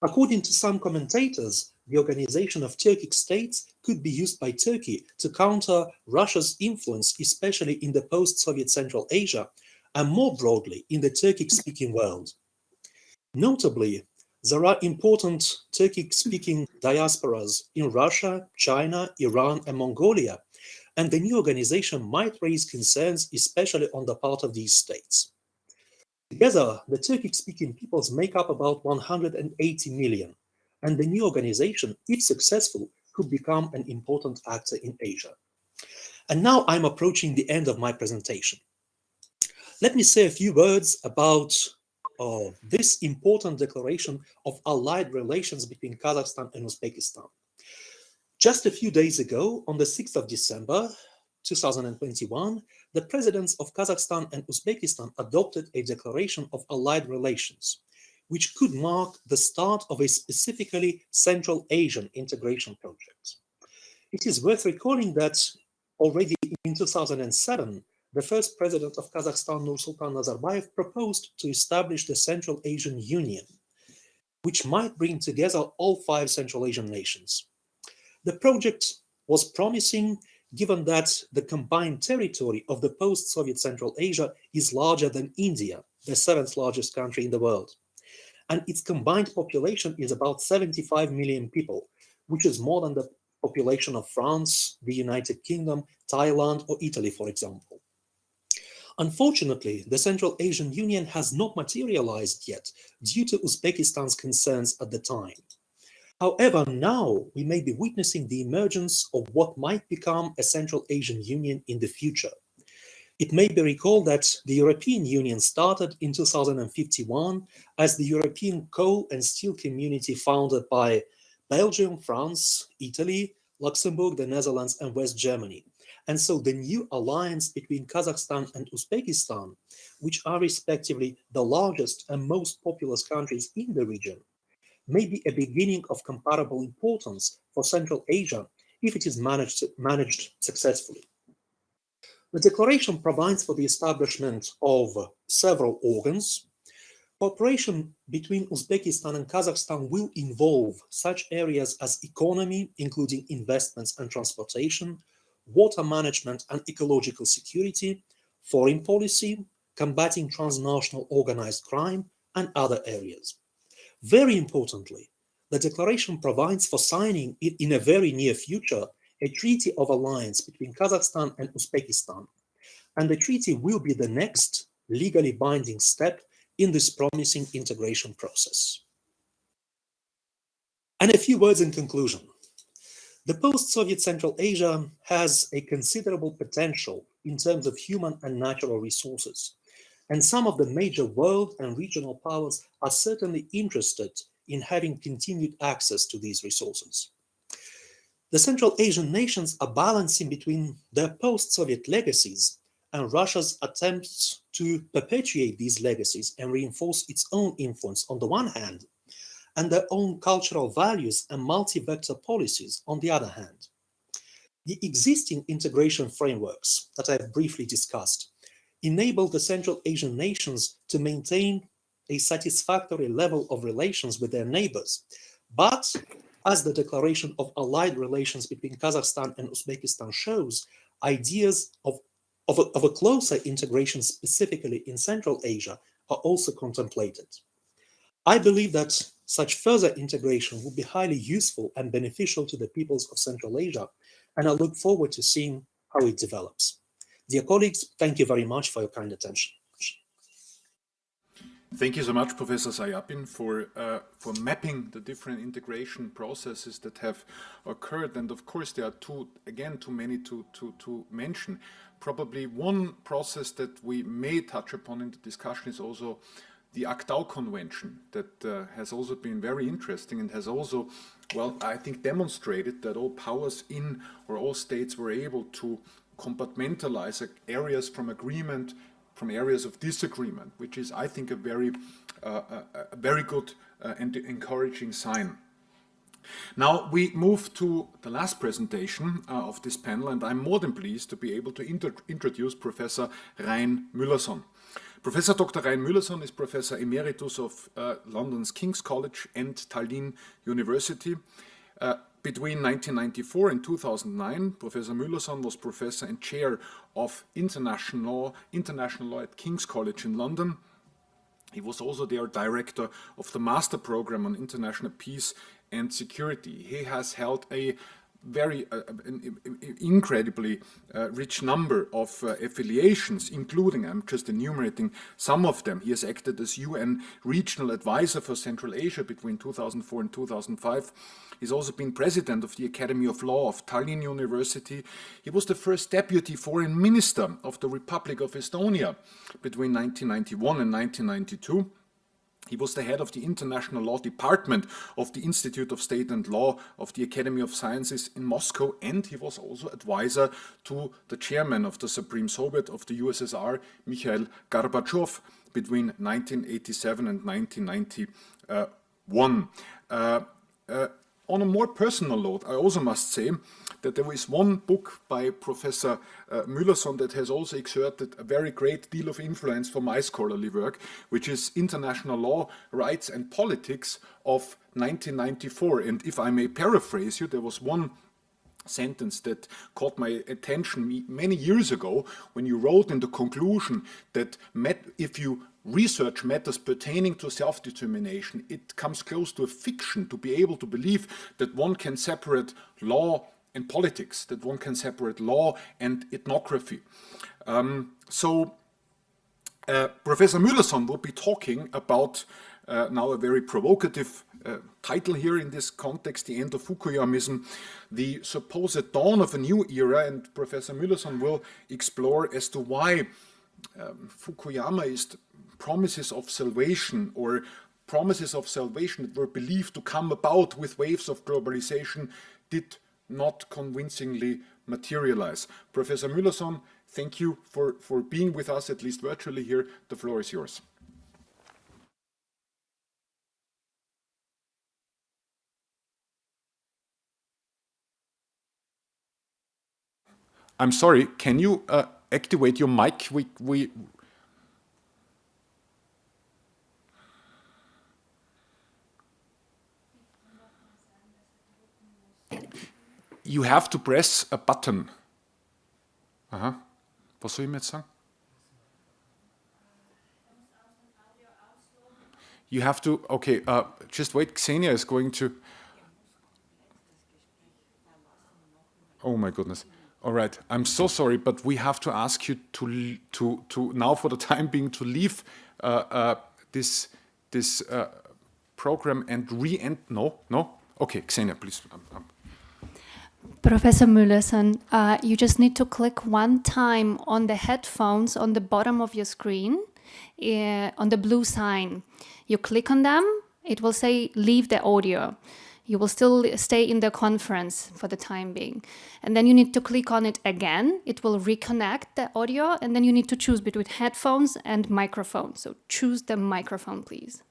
According to some commentators, the organization of Turkic states could be used by Turkey to counter Russia's influence, especially in the post-Soviet Central Asia, and more broadly in the Turkic-speaking world. Notably, there are important Turkic-speaking diasporas in Russia, China, Iran, and Mongolia, and the new organization might raise concerns, especially on the part of these states. Together, the Turkic-speaking peoples make up about 180 million, and the new organization, if successful, could become an important actor in Asia. And now I'm approaching the end of my presentation. Let me say a few words about this important declaration of allied relations between Kazakhstan and Uzbekistan. Just a few days ago, on the 6th of December 2021, the presidents of Kazakhstan and Uzbekistan adopted a declaration of allied relations, which could mark the start of a specifically Central Asian integration project. It is worth recalling that already in 2007, the first president of Kazakhstan, Nursultan Nazarbayev, proposed to establish the Central Asian Union, which might bring together all 5 Central Asian nations. The project was promising, given that the combined territory of the post-Soviet Central Asia is larger than India, the 7th largest country in the world. And its combined population is about 75 million people, which is more than the population of France, the United Kingdom, Thailand, or Italy, for example. Unfortunately, the Central Asian Union has not materialized yet due to Uzbekistan's concerns at the time. However, now we may be witnessing the emergence of what might become a Central Asian Union in the future. It may be recalled that the European Union started in 2051 as the European Coal and Steel Community founded by Belgium, France, Italy, Luxembourg, the Netherlands, and West Germany. And so the new alliance between Kazakhstan and Uzbekistan, which are respectively the largest and most populous countries in the region, may be a beginning of comparable importance for Central Asia if it is managed successfully. The declaration provides for the establishment of several organs. Cooperation between Uzbekistan and Kazakhstan will involve such areas as economy, including investments and transportation, water management and ecological security, foreign policy, combating transnational organized crime, and other areas. Very importantly, the declaration provides for signing in a very near future a treaty of alliance between Kazakhstan and Uzbekistan, and the treaty will be the next legally binding step in this promising integration process. And a few words in conclusion. The post-Soviet Central Asia has a considerable potential in terms of human and natural resources, and some of the major world and regional powers are certainly interested in having continued access to these resources. The Central Asian nations are balancing between their post-Soviet legacies and Russia's attempts to perpetuate these legacies and reinforce its own influence on the one hand, and their own cultural values and multi-vector policies on the other hand. The existing integration frameworks that I've briefly discussed enable the Central Asian nations to maintain a satisfactory level of relations with their neighbors. But as the declaration of allied relations between Kazakhstan and Uzbekistan shows, ideas of a closer integration specifically in Central Asia are also contemplated. I believe that such further integration will be highly useful and beneficial to the peoples of Central Asia, and I look forward to seeing how it develops. Dear colleagues, thank you very much for your kind attention. Thank you so much, Professor Sayapin, for mapping the different integration processes that have occurred. And of course, there are too many to mention. Probably one process that we may touch upon in the discussion is also the Octal Convention, that has also been very interesting and has also, well, I think demonstrated that all powers in or all states were able to compartmentalize areas from agreement from areas of disagreement, which is, I think, a very good and encouraging sign. Now we move to the last presentation of this panel, and I'm more than pleased to be able to introduce Professor Rein Müllerson. Professor Dr. Rein Müllerson is Professor Emeritus of London's King's College and Tallinn University. Between 1994 and 2009, Professor Müllerson was Professor and Chair of International Law at King's College in London. He was also their Director of the Master Program on International Peace and Security. He has held a very incredibly rich number of affiliations, including, I'm just enumerating some of them. He has acted as UN Regional Advisor for Central Asia between 2004 and 2005. He's also been president of the Academy of Law of Tallinn University. He was the first deputy foreign minister of the Republic of Estonia between 1991 and 1992. He was the head of the International Law Department of the Institute of State and Law of the Academy of Sciences in Moscow, and he was also advisor to the chairman of the Supreme Soviet of the USSR, Mikhail Gorbachev, between 1987 and 1991. On a more personal note, I also must say that there is one book by Professor Müllerson that has also exerted a very great deal of influence for my scholarly work, which is International Law, Rights and Politics of 1994. And if I may paraphrase you, there was one sentence that caught my attention many years ago when you wrote in the conclusion that if you research matters pertaining to self-determination, it comes close to a fiction to be able to believe that one can separate law and politics, that one can separate law and ethnography. Professor Müllerson will be talking about now a very provocative title here in this context, The End of Fukuyamism, the supposed dawn of a new era, and Professor Müllerson will explore as to why Fukuyamaist promises of salvation, or promises of salvation that were believed to come about with waves of globalization, did not convincingly materialize. Professor Müllerson, thank you for being with us, at least virtually here. The floor is yours. I'm sorry, can you activate your mic? You have to press a button. Aha. Was soll ich mir jetzt sagen? You have to, okay, just wait, Xenia is going to... Oh my goodness. All right, I'm so sorry, but we have to ask you to now, for the time being, to leave this program and re-end. No? Okay, Xenia, please. Professor Müllerson, you just need to click one time on the headphones on the bottom of your screen, on the blue sign. You click on them, it will say leave the audio. You will still stay in the conference for the time being. And then you need to click on it again. It will reconnect the audio, and then you need to choose between headphones and microphone. So choose the microphone, please.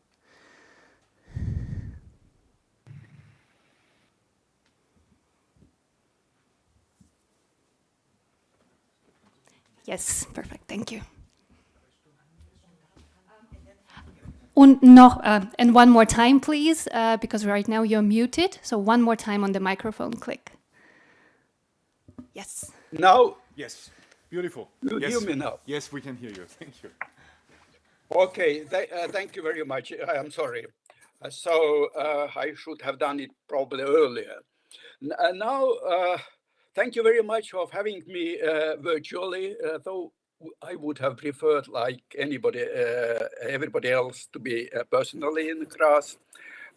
Yes, perfect, thank you. And one more time, please, because right now you're muted. So one more time on the microphone, click. Yes. Now? Yes, beautiful. You yes. hear me now? Yes, we can hear you. Thank you. Okay, thank you very much. I'm sorry. So I should have done it probably earlier. Now, thank you very much for having me virtually, though I would have preferred, like everybody else, to be personally in Graz,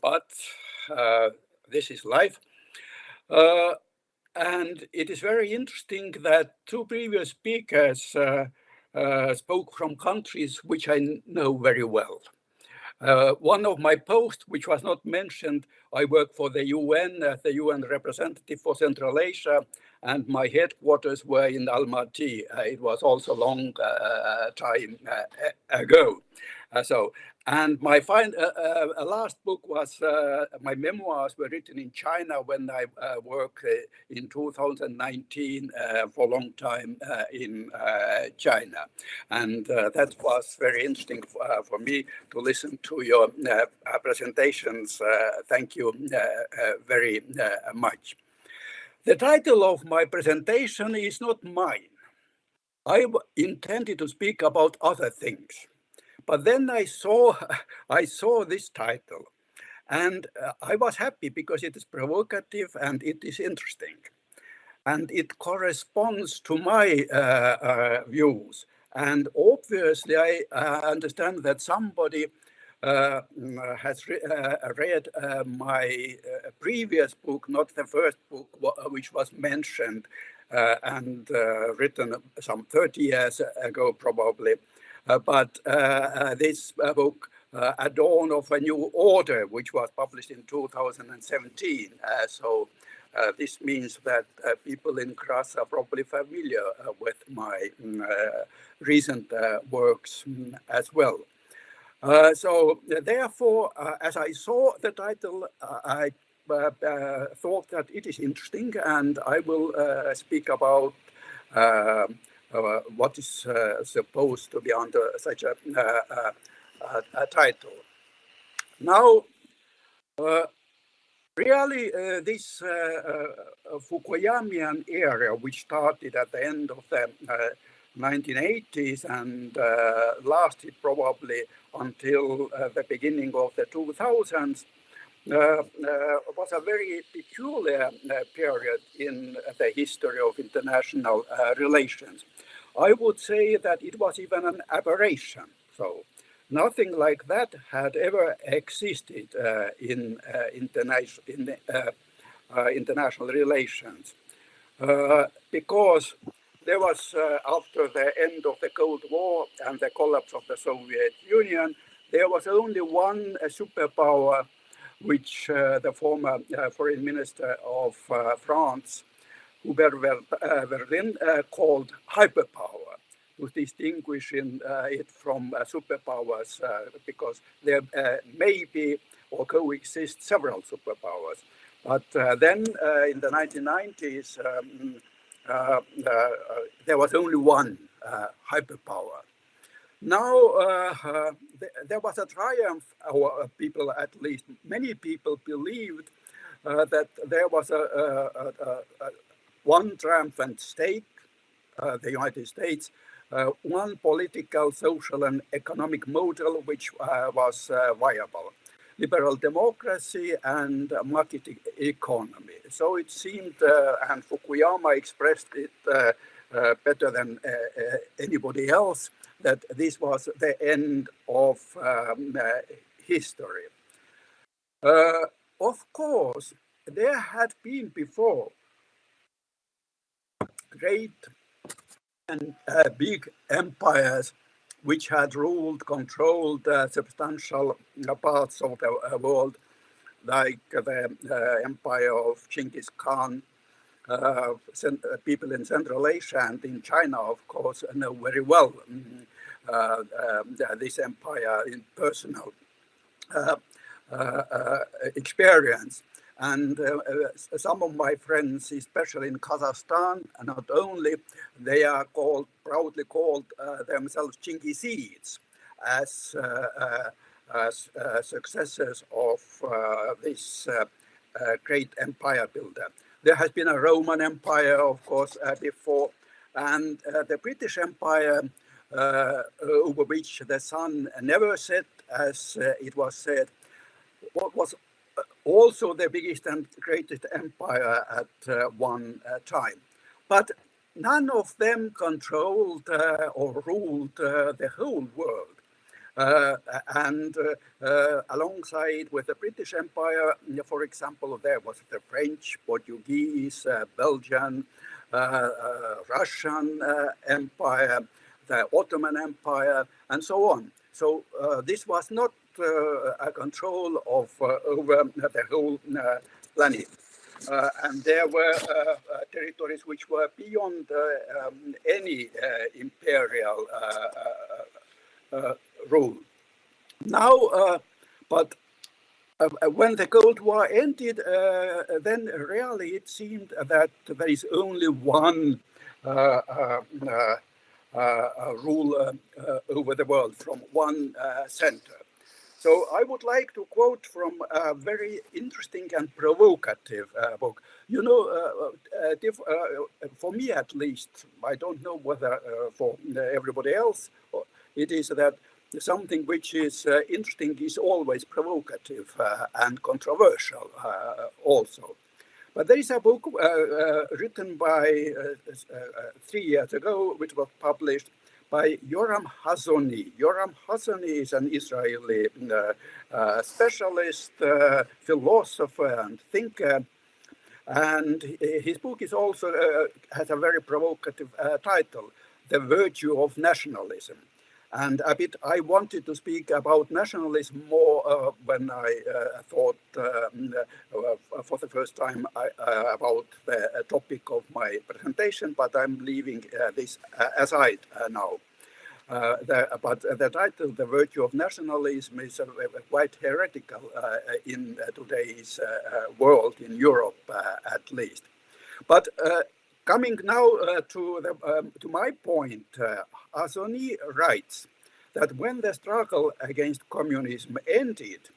but this is life. And it is very interesting that two previous speakers spoke from countries which I know very well. One of my posts, which was not mentioned, I work for the UN as the UN representative for Central Asia, and my headquarters were in Alma-Ata. It was also a long time ago. And my last book was, my memoirs were written in China when I worked in 2019 for a long time in China. And that was very interesting for me to listen to your presentations. Thank you very much. The title of my presentation is not mine. I intended to speak about other things. But then I saw this title, and I was happy because it is provocative and it is interesting. And it corresponds to my views. And obviously, I understand that somebody has read my previous book, not the first book, which was mentioned and written some 30 years ago, probably. But this book, A Dawn of a New Order, which was published in 2017. So this means that people in Graz are probably familiar with my recent works as well. So therefore, as I saw the title, I thought that it is interesting, and I will speak about what is supposed to be under such a title. Now, really, this Fukuyamian era, which started at the end of the 1980s and lasted probably until the beginning of the 2000s, was a very peculiar period in the history of international relations. I would say that it was even an aberration. So Nothing like that had ever existed in international relations, because there was, after the end of the Cold War and the collapse of the Soviet Union, there was only one superpower, which the former foreign minister of France, Hubert Verdun, called hyperpower, to distinguish it from superpowers, because there may be or coexist several superpowers. But then in the 1990s, there was only one hyperpower. Now, there was a triumph, or people, at least many people, believed that there was one triumphant state, the United States, one political, social, and economic model which was viable: liberal democracy and market economy. So it seemed, and Fukuyama expressed it better than anybody else, that this was the end of history. Of course, there had been before great and big empires which had ruled, controlled substantial parts of the world, like the empire of Genghis Khan. People in Central Asia and in China, of course, know very well this empire in personal experience. And some of my friends, especially in Kazakhstan, not only, they are proudly called themselves Chingizids, as successors of this great empire builder. There has been a Roman Empire, of course, before, and the British Empire, over which the sun never set, as it was said, was also the biggest and greatest empire at one time. But none of them controlled or ruled the whole world. Alongside with the British Empire, for example, there was the French, Portuguese, Belgian, Russian Empire, the Ottoman Empire, and so on. So this was not a control of over the whole planet. And there were territories which were beyond any imperial rule. Now, but when the Cold War ended, then really it seemed that there is only one rule over the world from one center. So I would like to quote from a very interesting and provocative book. You know, for me at least, I don't know whether for everybody else, it is that something which is interesting is always provocative and controversial also. But there is a book written by 3 years ago, which was published by Yoram Hazony. Yoram Hazony is an Israeli specialist, philosopher, and thinker. And his book is also has a very provocative title, The Virtue of Nationalism. And I wanted to speak about nationalism more when I thought for the first time about the topic of my presentation, but I'm leaving this aside now. But the title, The Virtue of Nationalism, is quite heretical in today's world, in Europe at least. But coming now to my point, Hazony writes that when the struggle against communism ended,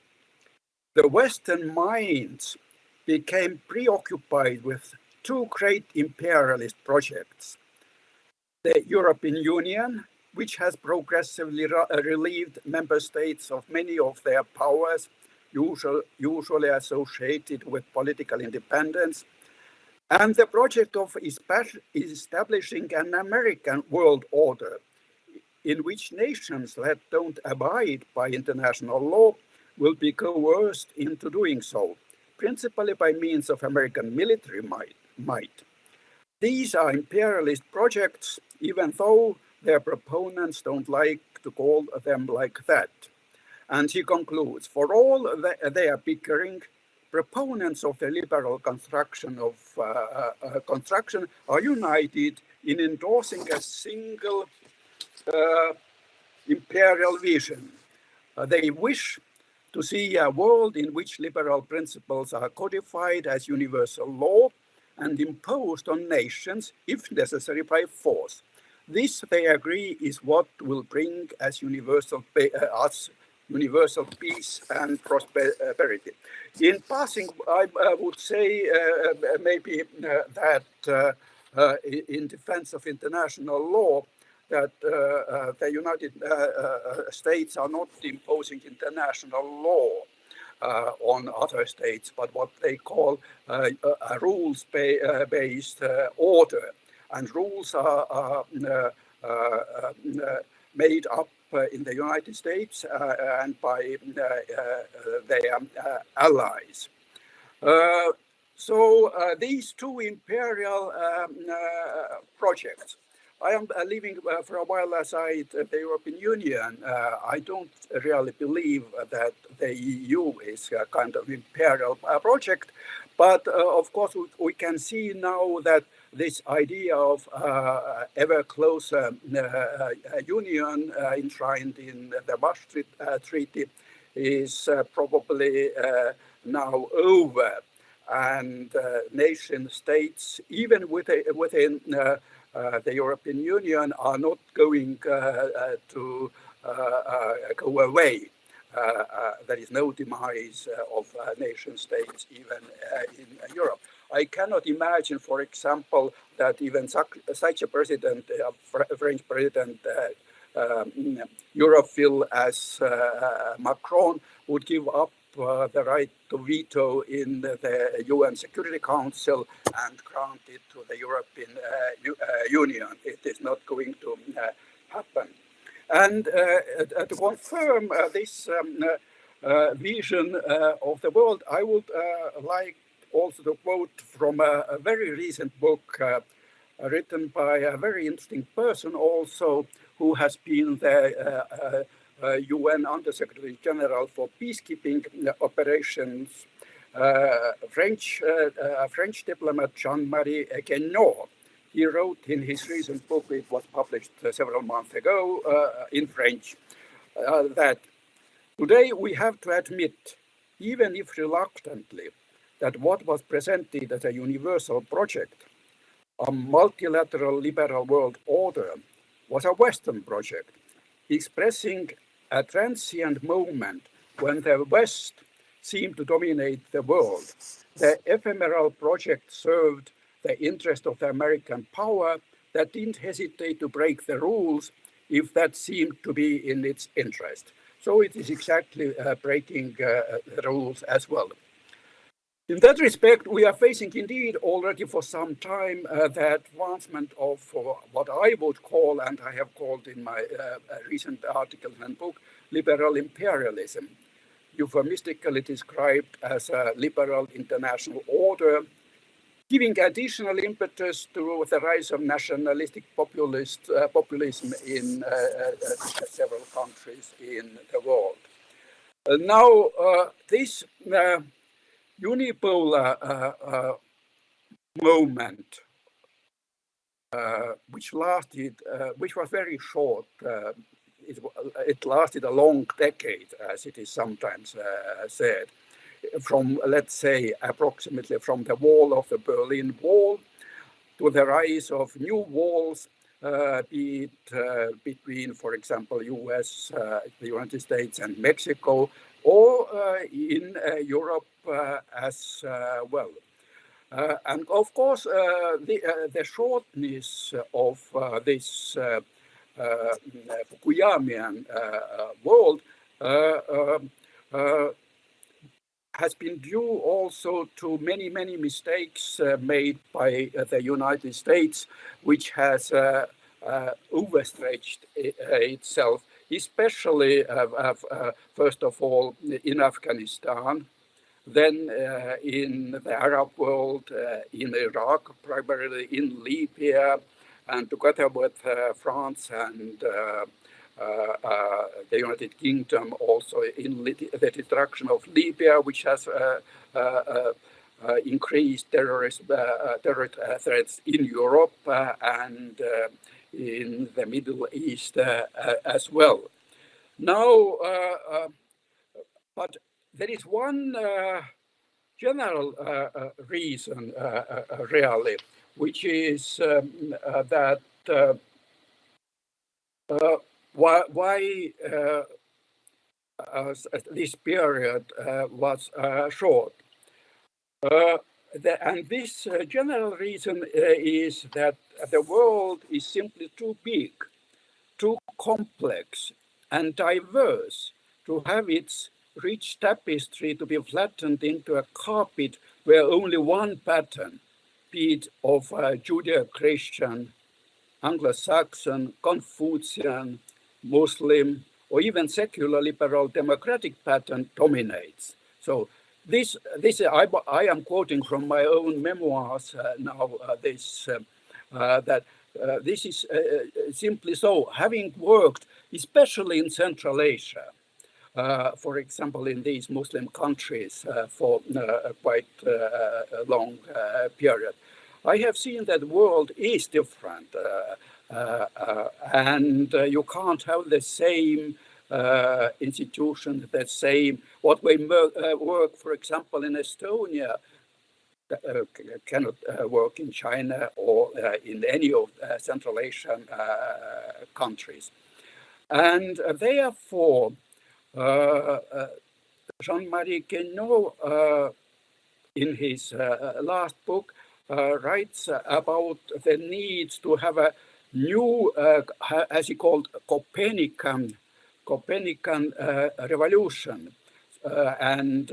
the Western minds became preoccupied with two great imperialist projects: the European Union, which has progressively relieved member states of many of their powers, usually associated with political independence, and the project of establishing an American world order, in which nations that don't abide by international law will be coerced into doing so, principally by means of American military might. These are imperialist projects, even though their proponents don't like to call them like that. And he concludes, for all their bickering, proponents of the liberal construction are united in endorsing a single imperial vision. They wish to see a world in which liberal principles are codified as universal law and imposed on nations, if necessary, by force. This, they agree, is what will bring us universal peace and prosperity. In passing, I would say maybe that in defense of international law, that the United States are not imposing international law on other states, but what they call a rules-based order. And rules are made up in the United States and by their allies. So these two imperial projects, I am leaving for a while aside the European Union. I don't really believe that the EU is a kind of imperial project, but of course we can see now that this idea of ever closer union enshrined in the Maastricht Treaty is probably now over, and nation states, even within the European Union, are not going to go away. There is no demise of nation states even in Europe. I cannot imagine, for example, that even such a president, French president, Europhile as Macron, would give up the right to veto in the UN Security Council and grant it to the European Union. It is not going to happen. And to confirm this vision of the world, I would like also to quote from a very recent book written by a very interesting person also, who has been the UN Under-Secretary General for Peacekeeping Operations, French diplomat Jean-Marie Guénot. He wrote in his recent book, it was published several months ago in French, that today we have to admit, even if reluctantly, that what was presented as a universal project, a multilateral liberal world order, was a Western project, expressing a transient moment when the West seemed to dominate the world. The ephemeral project served the interest of the American power that didn't hesitate to break the rules if that seemed to be in its interest. So it is exactly breaking the rules as well. In that respect, we are facing indeed already for some time the advancement of what I would call, and I have called in my recent articles and book, liberal imperialism, euphemistically described as a liberal international order, giving additional impetus to the rise of nationalistic populism in several countries in the world. Now, this unipolar moment, which was very short, it lasted a long decade, as it is sometimes said, from, let's say, approximately from the wall of the Berlin Wall to the rise of new walls, be it between, for example, US, the United States and Mexico, or in Europe as well. And of course, the shortness of this Fukuyamian world has been due also to many, many mistakes made by the United States, which has overstretched itself, especially, first of all, in Afghanistan, then in the Arab world, in Iraq, primarily in Libya, and together with France and the United Kingdom, also in the destruction of Libya, which has increased terrorist threats in Europe and in the Middle East as well. Now, but there is one general reason, really, which is that why this period was short. And this general reason is that the world is simply too big, too complex and diverse to have its rich tapestry to be flattened into a carpet where only one pattern, be it of Judeo-Christian, Anglo-Saxon, Confucian, Muslim, or even secular liberal democratic pattern dominates. So this I am quoting from my own memoirs now, that this is simply so. Having worked, especially in Central Asia, for example, in these Muslim countries for quite a long period, I have seen that the world is different, and you can't have the same institutions, the same, what we work, for example, in Estonia, cannot work in China or in any of Central Asian countries. And therefore, Jean-Marie Guénot, in his last book, writes about the need to have a new, as he called, Copernican revolution. And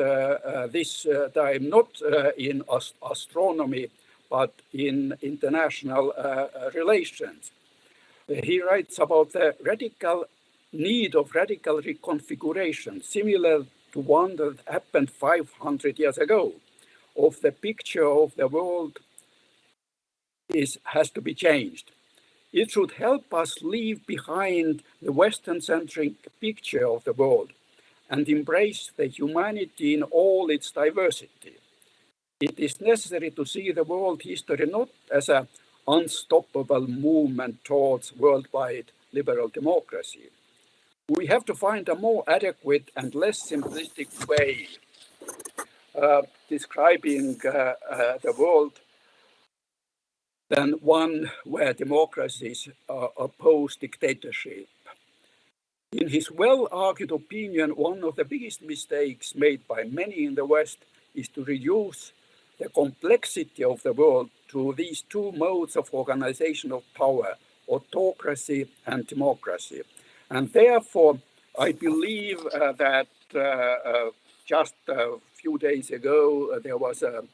this time not in astronomy, but in international relations. He writes about the need of radical reconfiguration, similar to one that happened 500 years ago, of the picture of the world has to be changed. It should help us leave behind the Western-centric picture of the world and embrace the humanity in all its diversity. It is necessary to see the world history not as an unstoppable movement towards worldwide liberal democracy. We have to find a more adequate and less simplistic way describing the world than one where democracies oppose dictatorship. In his well-argued opinion, one of the biggest mistakes made by many in the West is to reduce the complexity of the world to these two modes of organization of power, autocracy and democracy. And therefore, I believe that just a few days ago, there was a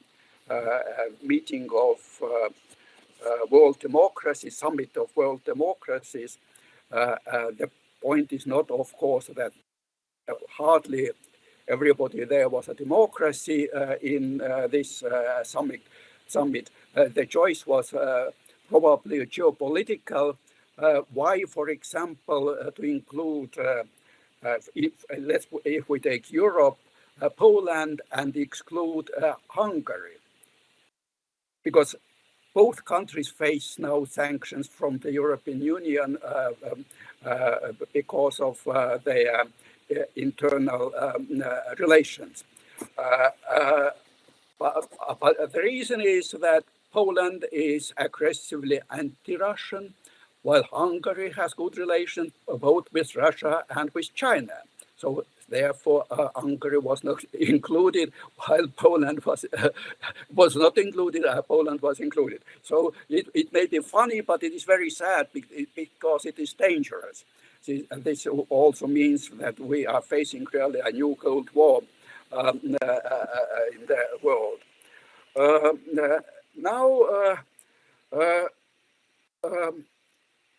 meeting of World Democracy, Summit of World Democracies. The point is not, of course, that hardly everybody there was a democracy in this summit. The choice was probably geopolitical. Why, for example, to include, if we take Europe, Poland, and exclude Hungary? Because both countries face now sanctions from the European Union because of their internal relations. But the reason is that Poland is aggressively anti-Russian, while Hungary has good relations both with Russia and with China. So therefore, Hungary was not included, while Poland was not included, Poland was included. So it may be funny, but it is very sad because it is dangerous. And this also means that we are facing really a new Cold War in the world.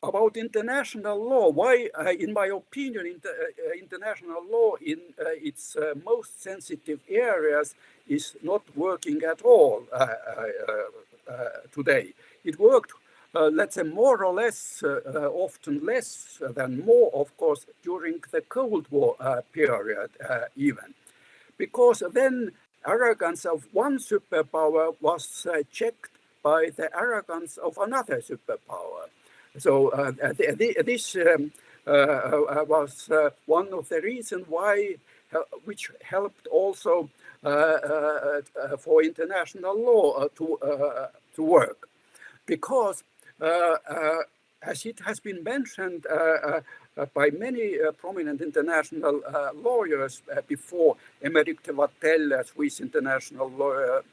about international law, why, in my opinion, international law in its most sensitive areas is not working at all today. It worked, let's say, more or less, often less than more, of course, during the Cold War period even. Because then arrogance of one superpower was checked by the arrogance of another superpower. So this was one of the reasons why, which helped also for international law to work, because as it has been mentioned by many prominent international lawyers before, Benedikt C, a Swiss international lawyer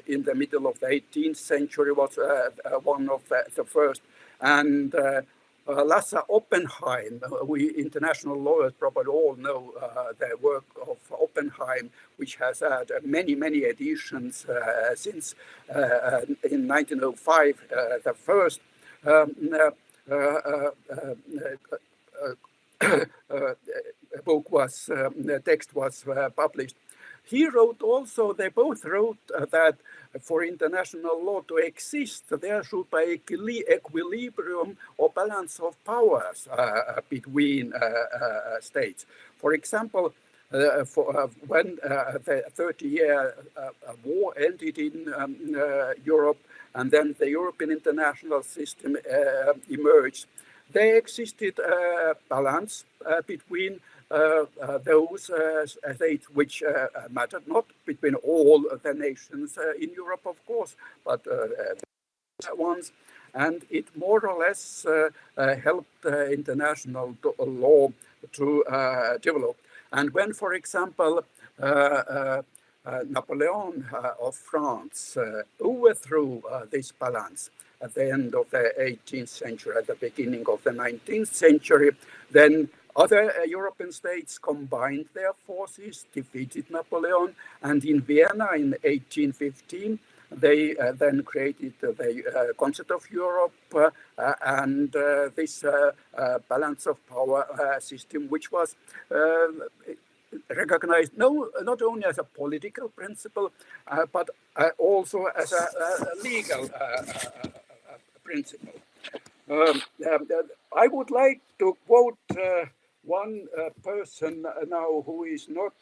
in the middle of the 18th century, was one of the first. And Lasse Oppenheim, we international lawyers probably all know the work of Oppenheim, which has had many, many editions since in 1905, the first book was, the text was published. He wrote also, they both wrote that for international law to exist, there should be equilibrium or balance of powers between states. For example, when the 30-year war ended in Europe, and then the European international system emerged, there existed a balance between those states which mattered, not between all the nations in Europe, of course, but ones, and it more or less helped international law to develop. And when, for example, Napoleon of France overthrew this balance at the end of the 18th century, at the beginning of the 19th century, then other European states combined their forces, defeated Napoleon, and in Vienna in 1815, they then created the Concert of Europe and this balance of power system, which was recognized not only as a political principle, but also as a legal principle. I would like to quote one person now who is not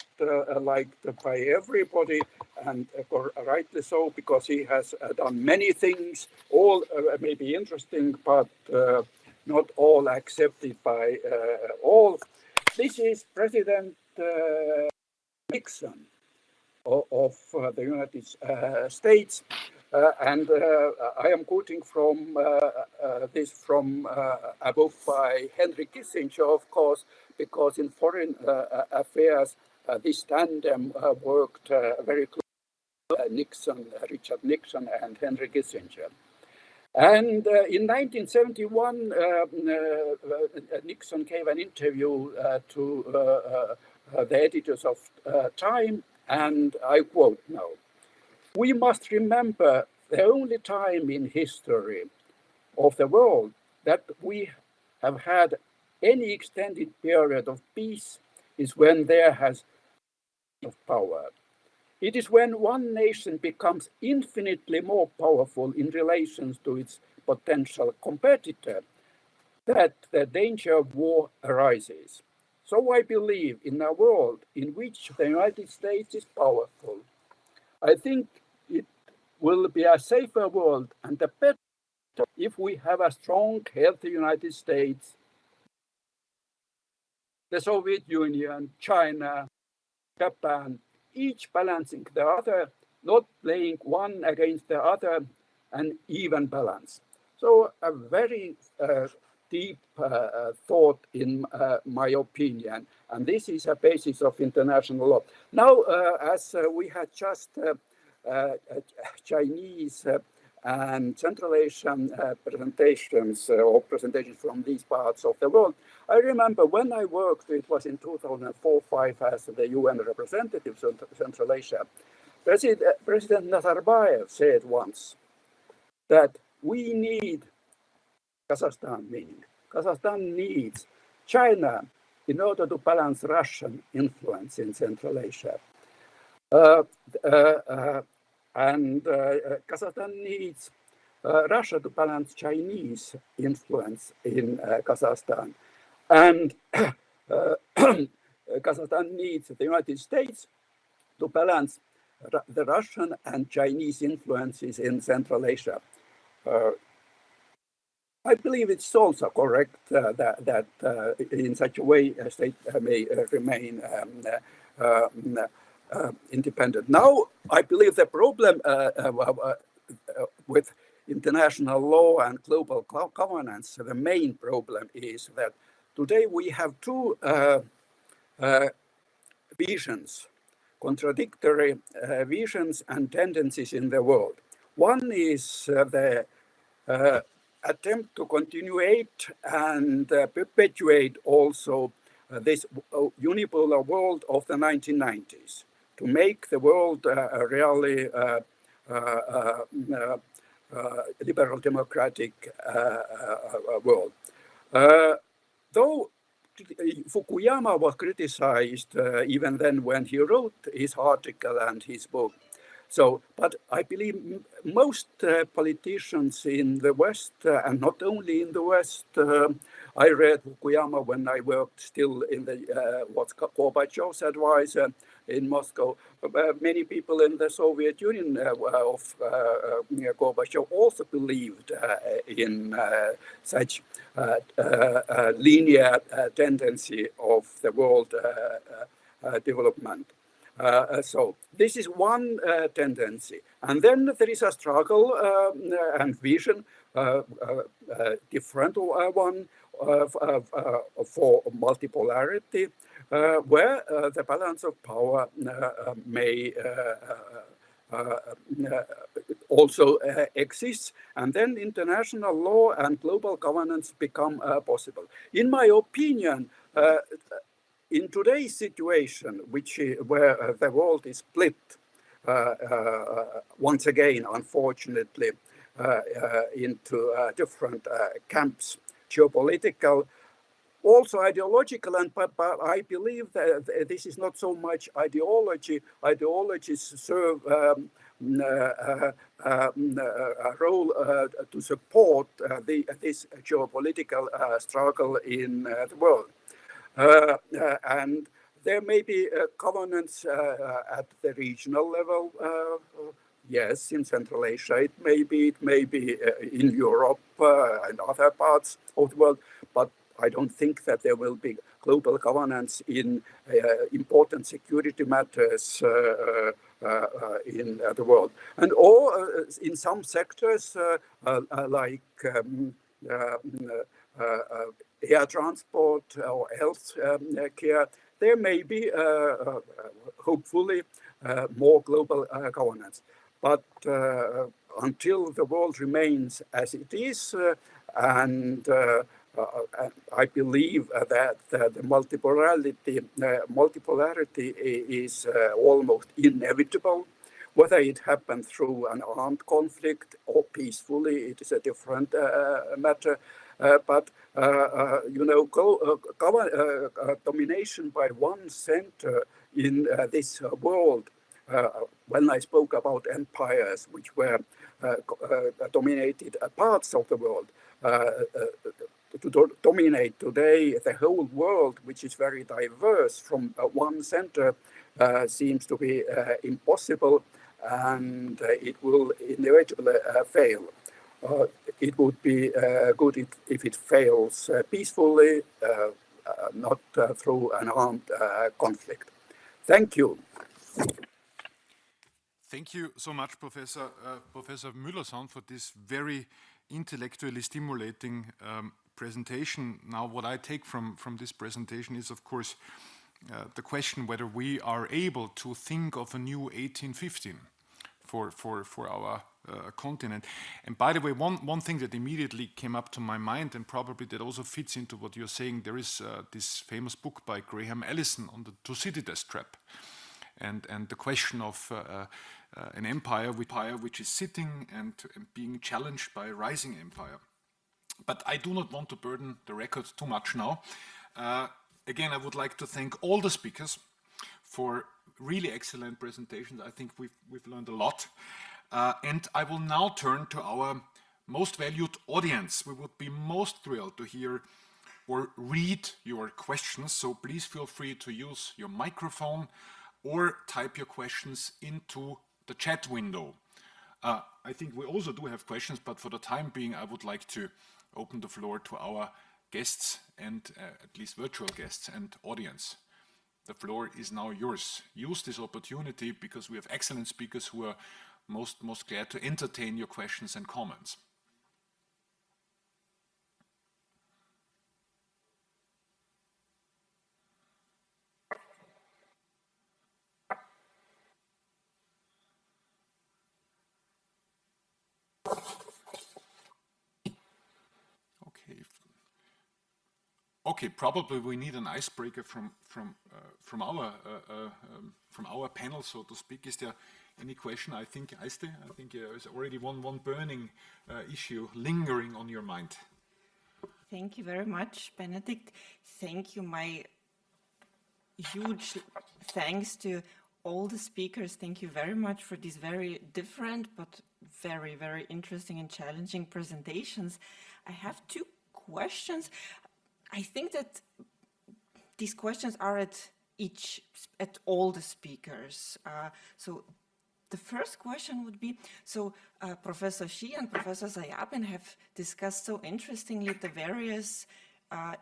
liked by everybody, and rightly so, because he has done many things, all may be interesting, but not all accepted by all. This is President Nixon of the United States. And I am quoting from this from a book by Henry Kissinger, of course, because in foreign affairs, this tandem worked very closely, Richard Nixon and Henry Kissinger. And in 1971, Nixon gave an interview to the editors of Time, and I quote now: "We must remember the only time in history of the world that we have had any extended period of peace is when there has been power. It is when one nation becomes infinitely more powerful in relation to its potential competitor that the danger of war arises. So I believe in a world in which the United States is powerful. I think it will be a safer world and a better if we have a strong, healthy United States, the Soviet Union, China, Japan, each balancing the other, not playing one against the other, an even balance." So a very deep thought in my opinion, and this is a basis of international law. Now, as we had just Chinese and Central Asian presentations or presentations from these parts of the world, I remember when I worked, it was in 2004-05 as the UN representative of Central Asia, President Nazarbayev said once that we need Kazakhstan meaning. Kazakhstan needs China in order to balance Russian influence in Central Asia. And Kazakhstan needs Russia to balance Chinese influence in Kazakhstan. And Kazakhstan needs the United States to balance the Russian and Chinese influences in Central Asia. I believe it's also correct that in such a way a state may remain independent. Now, I believe the problem with international law and global governance, the main problem is that today we have two visions, contradictory visions and tendencies in the world. One is the attempt to continuate and perpetuate also this unipolar world of the 1990s, to make the world a really liberal democratic world. Though Fukuyama was criticized even then when he wrote his article and his book. So, but I believe most politicians in the West, and not only in the West, I read Fukuyama when I worked still in the what's Gorbachev's advisor in Moscow. Many people in the Soviet Union of Gorbachev also believed in such linear tendency of the world development. So this is one tendency. And then there is a struggle and vision, different one for multipolarity, where the balance of power may also exists, and then international law and global governance become possible. In my opinion, in today's situation, where the world is split once again, unfortunately, into different camps, geopolitical, also ideological, but I believe that this is not so much ideology. Ideologies serve a role to support this geopolitical struggle in the world. And there may be governance at the regional level. Yes, in Central Asia, it may be in Europe and other parts of the world, but I don't think that there will be global governance in important security matters in the world. And or in some sectors like air transport or health care, there may be, hopefully, more global governance. But until the world remains as it is, and I believe that the multipolarity is almost inevitable. Whether it happens through an armed conflict or peacefully, it is a different matter. But domination by one center in this world. When I spoke about empires which were dominated parts of the world, to dominate today the whole world, which is very diverse from one center, seems to be impossible, and it will inevitably fail. It would be good if it fails peacefully, not through an armed conflict. Thank you. Thank you so much, Professor Müllerson, for this very intellectually stimulating presentation. Now, what I take from this presentation is, of course, the question whether we are able to think of a new 1815 for our continent. And by the way, one thing that immediately came up to my mind, and probably that also fits into what you're saying, there is this famous book by Graham Allison on the Thucydides trap, and the question of an empire which is sitting and being challenged by a rising empire. But I do not want to burden the record too much now. Again, I would like to thank all the speakers for really excellent presentations. I think we've learned a lot. And I will now turn to our most valued audience. We would be most thrilled to hear or read your questions. So please feel free to use your microphone or type your questions into the chat window. I think we also do have questions, but for the time being, I would like to open the floor to our guests and at least virtual guests and audience. The floor is now yours. Use this opportunity because we have excellent speakers who are most glad to entertain your questions and comments. Okay, probably we need an icebreaker from our panel, so to speak. Is there any question? I think there's already one burning issue lingering on your mind. Thank you very much, Benedict. Thank you. My huge thanks to all the speakers. Thank you very much for these very different but very, very interesting and challenging presentations. I have two questions. I think that these questions are at all the speakers. So the first question would be, Professor Shi and Professor Sayapin have discussed so interestingly the various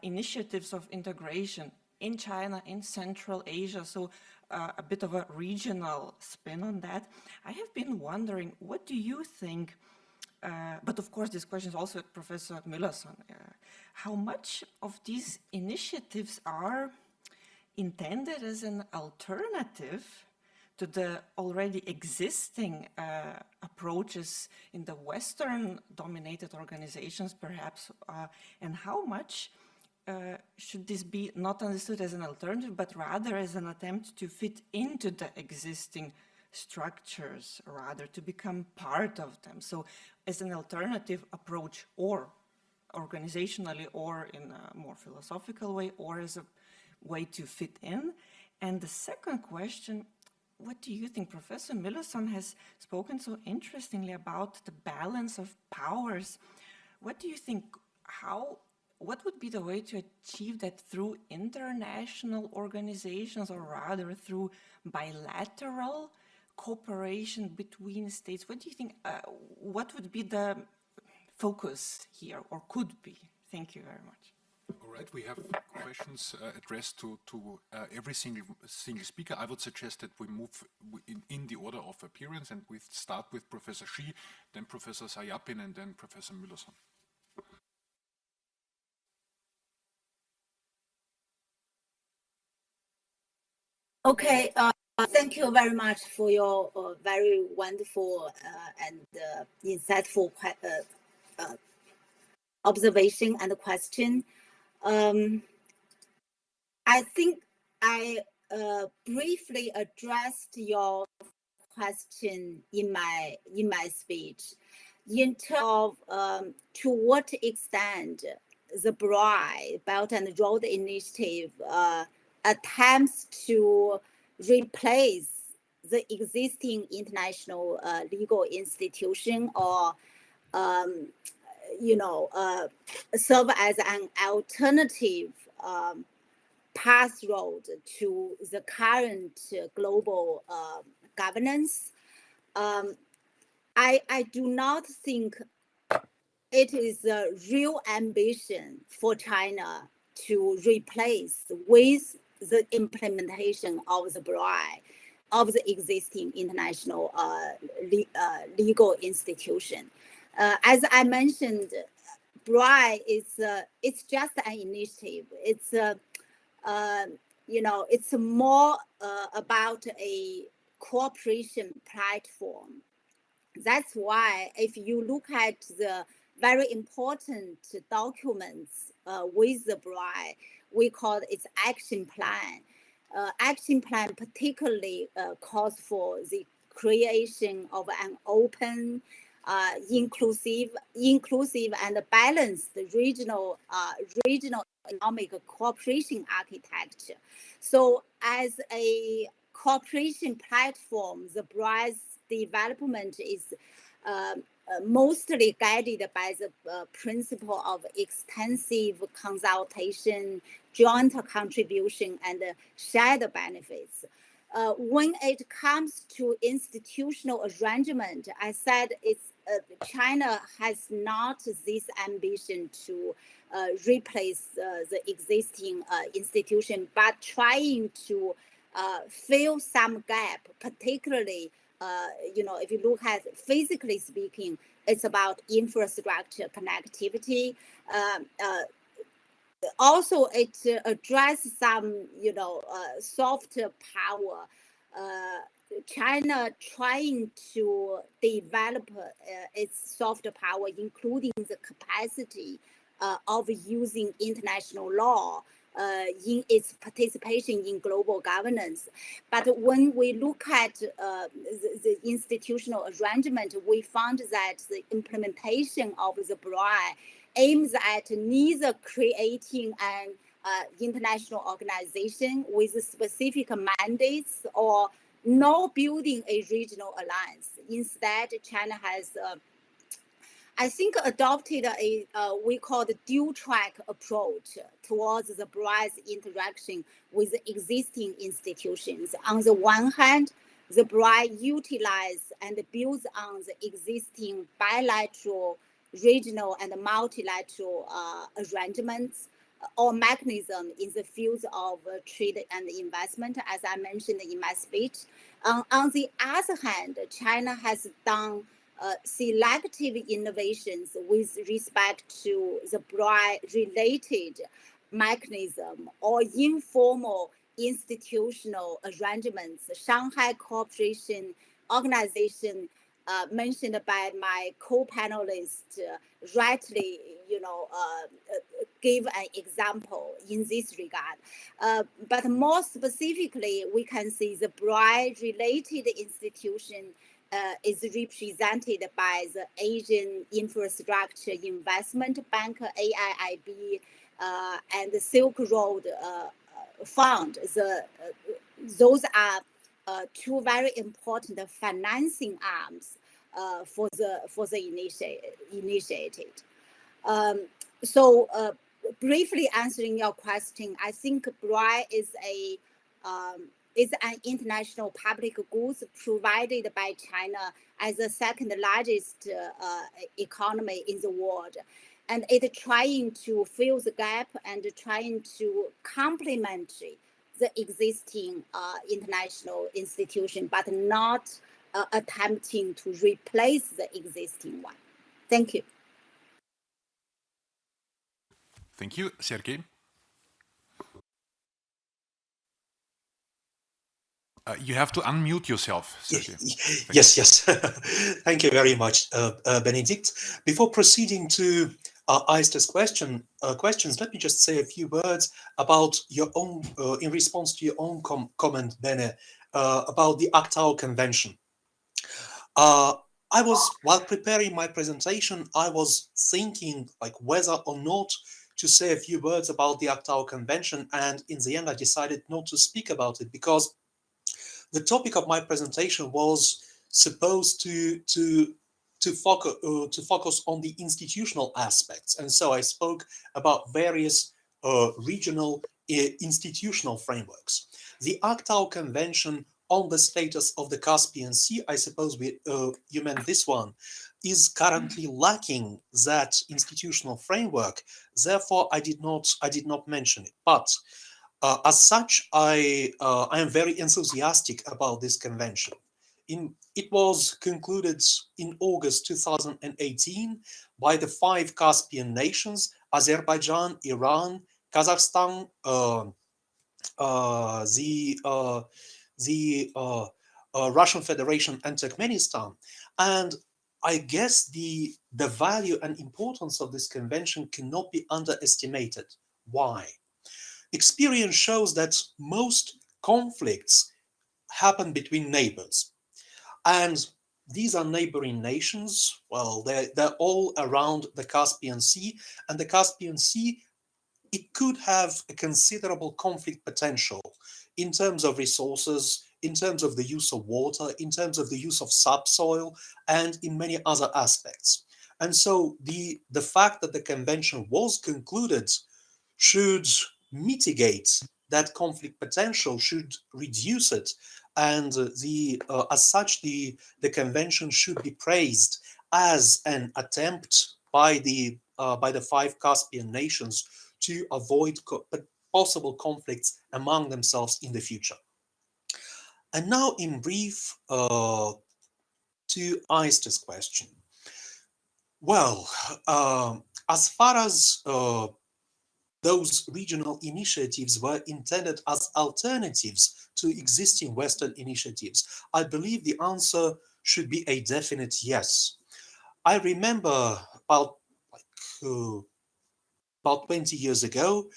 initiatives of integration in China, in Central Asia, so a bit of a regional spin on that. I have been wondering, what do you think, but of course this question is also at Professor Müllerson, how much of these initiatives are intended as an alternative to the already existing approaches in the Western-dominated organizations, perhaps, and how much should this be not understood as an alternative, but rather as an attempt to fit into the existing structures, rather to become part of them? So as an alternative approach, or organizationally, or in a more philosophical way, or as a way to fit in. And the second question, what do you think? Professor Müllerson has spoken so interestingly about the balance of powers. What do you think, what would be the way to achieve that through international organizations, or rather through bilateral cooperation between states? What do you think, what would be the focus here, or could be? Thank you very much. All right, we have questions addressed to every single speaker. I would suggest that we move in the order of appearance, and we start with Professor Shi, then Professor Sayapin, and then Professor Müllerson. Okay, thank you very much for your very wonderful and insightful observation and question. I think I briefly addressed your question in my speech in terms of to what extent the BRI, Belt and Road Initiative, attempts to replace the existing international legal institution, or serve as an alternative path road to the current global governance. I do not think it is a real ambition for China to replace with the implementation of the BRI, of the existing international legal institution. As I mentioned, BRI is it's just an initiative. It's it's more about a cooperation platform. That's why if you look at the very important documents with the BRI, we call it action plan. Action plan particularly calls for the creation of an open, inclusive and balanced regional economic cooperation architecture. So as a cooperation platform, the BRICS development is mostly guided by the principle of extensive consultation, joint contribution, and shared benefits. When it comes to institutional arrangement, I said China has not this ambition to replace the existing institution, but trying to fill some gap, particularly if you look at physically speaking, it's about infrastructure connectivity. Also, it addresses some, soft power. China trying to develop its soft power, including the capacity of using international law in its participation in global governance. But when we look at the institutional arrangement, we found that the implementation of the BRI aims at neither creating an international organization with specific mandates or nor building a regional alliance. Instead, China has I think adopted a we call the dual track approach towards the BRICS interaction with existing institutions. On the one hand, the BRICS utilize and builds on the existing bilateral, regional, and multilateral arrangements or mechanism in the fields of trade and investment, as I mentioned in my speech. On the other hand, China has done selective innovations with respect to the BRICS-related mechanism or informal institutional arrangements. Shanghai Cooperation Organization, mentioned by my co-panelist, rightly, gave an example in this regard. But more specifically, we can see the BRICS-related institution is represented by the Asian Infrastructure Investment Bank, AIIB, and the Silk Road Fund. Those are two very important financing arms for the initiative. So briefly answering your question, I think BRICS is an international public goods provided by China as the second largest economy in the world. And it trying to fill the gap and trying to complement the existing international institution, but not attempting to replace the existing one. Thank you. Thank you, Sergey. You have to unmute yourself, Sergey. Yes. Thank you very much, Benedict. Before proceeding to Aista's questions, let me just say a few words about your own, in response to your own comment, Bene, about the Octal Convention. While preparing my presentation, I was thinking like whether or not to say a few words about the Octal Convention, and in the end I decided not to speak about it because the topic of my presentation was supposed to focus on the institutional aspects, and so I spoke about various regional institutional frameworks. The Octal Convention on the status of the Caspian Sea, I suppose you meant this one, is currently lacking that institutional framework. Therefore, I did not mention it. But as such, I am very enthusiastic about this convention. It was concluded in August 2018 by the 5 Caspian nations: Azerbaijan, Iran, Kazakhstan, the Russian Federation, and Turkmenistan. And I guess the value and importance of this convention cannot be underestimated. Why? Experience shows that most conflicts happen between neighbors. And these are neighboring nations. Well, they're all around the Caspian Sea, and the Caspian Sea, it could have a considerable conflict potential in terms of resources, in terms of the use of water, in terms of the use of subsoil, and in many other aspects. And so the fact that the convention was concluded should mitigate that conflict potential, should reduce it, and as such the convention should be praised as an attempt by the 5 Caspian nations to avoid possible conflicts among themselves in the future. And now, in brief, to Aist's question. Well, as far as those regional initiatives were intended as alternatives to existing Western initiatives, I believe the answer should be a definite yes. I remember about 20 years ago,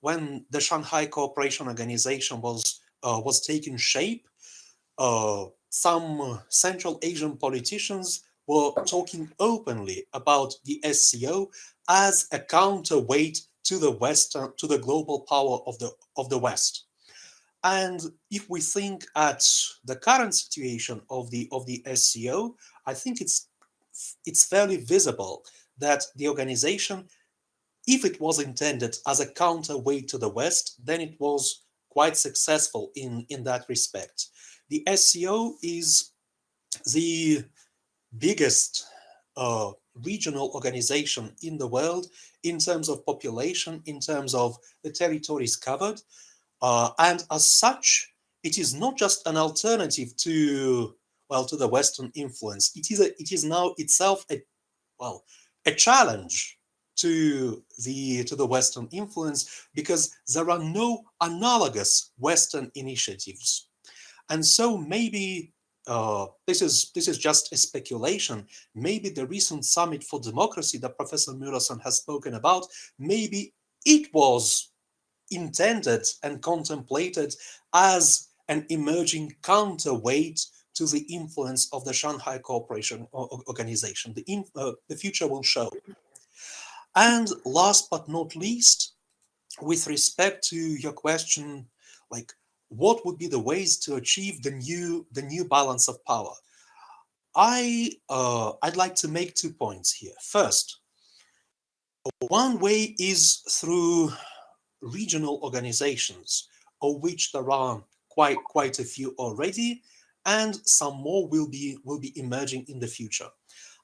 when the Shanghai Cooperation Organization was taking shape, some Central Asian politicians were talking openly about the SCO as a counterweight to the global power of the West. And if we think at the current situation of the SCO, I think it's fairly visible that the organization, if it was intended as a counterweight to the West, then it was quite successful in that respect. The SCO is the biggest regional organization in the world in terms of population, in terms of the territories covered, and as such, it is not just an alternative to the Western influence. It is now itself a challenge to the Western influence, because there are no analogous Western initiatives. And so maybe this is just a speculation. Maybe the recent Summit for Democracy that Professor Müllerson has spoken about, maybe it was intended and contemplated as an emerging counterweight to the influence of the Shanghai Cooperation Organization. The future will show. And last but not least, with respect to your question, like, what would be the ways to achieve the new balance of power? I'd like to make 2 points here. First, one way is through regional organizations, of which there are quite a few already, and some more will be emerging in the future.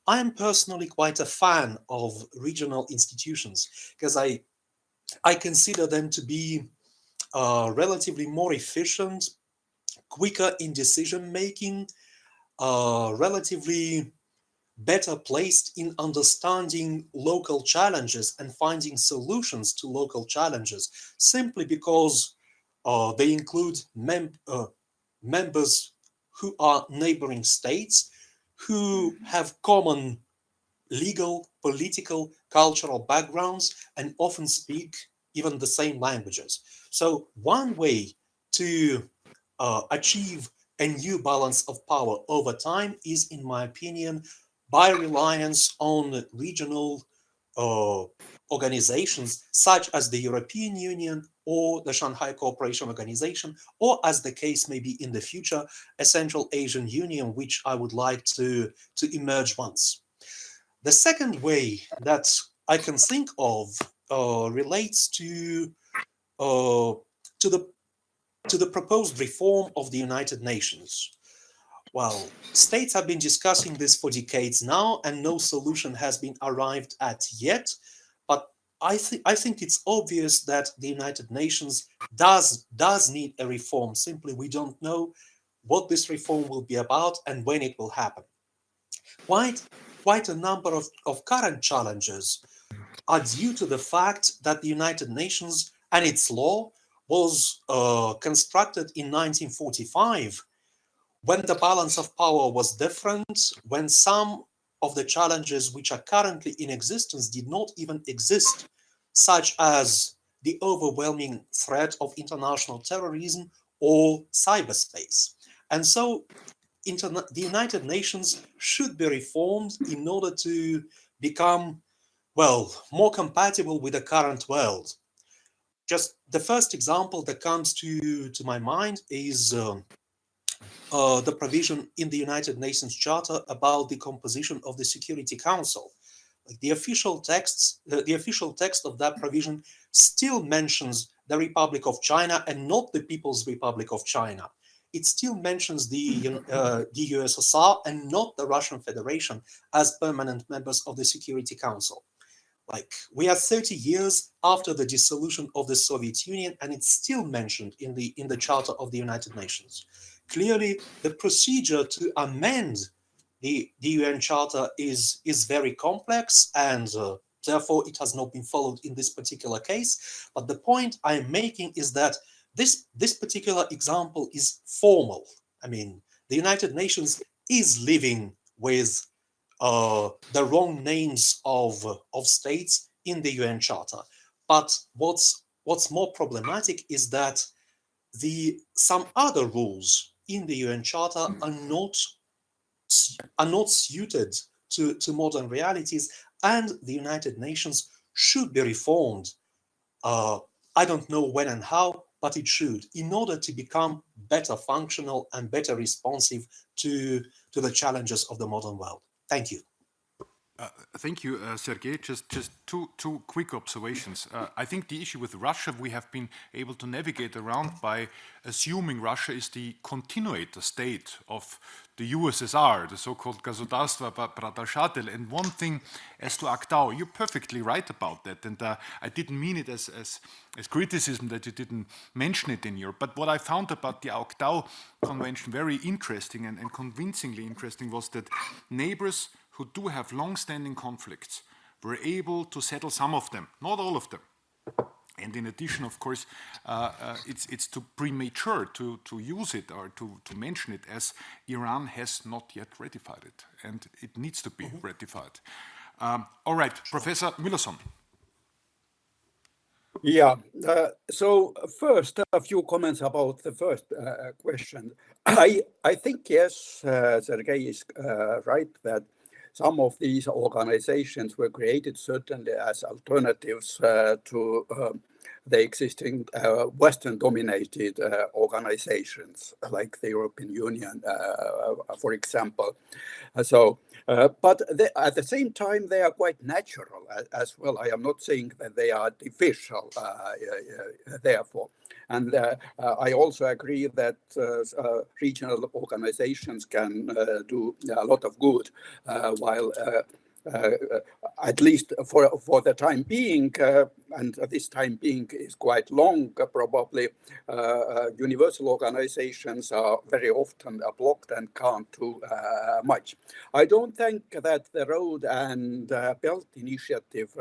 I am personally quite a fan of regional institutions, because I consider them to be relatively more efficient, quicker in decision making, relatively better placed in understanding local challenges and finding solutions to local challenges, simply because they include members who are neighboring states, who have common legal, political, cultural backgrounds, and often speak even the same languages. So one way to achieve a new balance of power over time is, in my opinion, by reliance on regional organizations such as the European Union or the Shanghai Cooperation Organization, or, as the case may be in the future, a Central Asian Union, which I would like to emerge once. The second way that I can think of relates to the proposed reform of the United Nations. Well, states have been discussing this for decades now, and no solution has been arrived at yet. But I think it's obvious that the United Nations does need a reform. Simply, we don't know what this reform will be about and when it will happen. Quite a number of current challenges are due to the fact that the United Nations and its law was constructed in 1945, when the balance of power was different, when some of the challenges which are currently in existence did not even exist, such as the overwhelming threat of international terrorism or cyberspace. And so the United Nations should be reformed in order to become, well, more compatible with the current world. Just the first example that comes to my mind is the provision in the United Nations Charter about the composition of the Security Council. Like the official text of that provision still mentions the Republic of China and not the People's Republic of China. It still mentions the USSR and not the Russian Federation as permanent members of the Security Council. Like, we are 30 years after the dissolution of the Soviet Union, and it's still mentioned in the Charter of the United Nations. Clearly, the procedure to amend the UN Charter is very complex, and therefore it has not been followed in this particular case. But the point I am making is that this particular example is formal. I mean, the United Nations is living with the wrong names of states in the UN Charter. But what's more problematic is that some other rules in the UN Charter are not suited to modern realities, and the United Nations should be reformed. I don't know when and how, but it should, in order to become better functional and better responsive to the challenges of the modern world. Thank you. Thank you, Sergey. Just two quick observations. I think the issue with Russia we have been able to navigate around by assuming Russia is the continuator state of the USSR, the so-called Государство продолжатель. And one thing as to Octal, you're perfectly right about that. And I didn't mean it as criticism that you didn't mention it in your. But what I found about the Octal Convention very interesting and convincingly interesting was that neighbors who do have long-standing conflicts were able to settle some of them, not all of them. And in addition, of course, it's too premature to use it or to mention it, as Iran has not yet ratified it, and it needs to be ratified. All right, Professor Müllerson. Yeah, so first, a few comments about the first question. I think, yes, Sergey is right that some of these organizations were created certainly as alternatives to the existing Western-dominated organizations, like the European Union, for example. But at the same time, they are quite natural as well. I am not saying that they are artificial, therefore. And I also agree that regional organizations can do a lot of good, while at least for the time being, and this time being is quite long, probably, universal organizations are very often blocked and can't do much. I don't think that the Road and Belt Initiative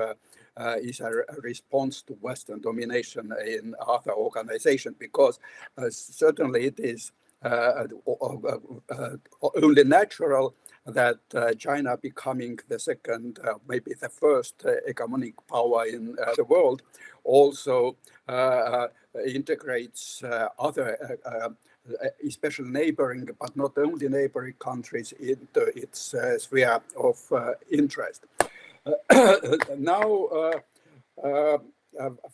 is a response to Western domination in other organizations, because certainly it is only natural that China becoming the second, maybe the first hegemonic power in the world also integrates other, especially neighboring, but not only neighboring countries, into its sphere of interest. Now,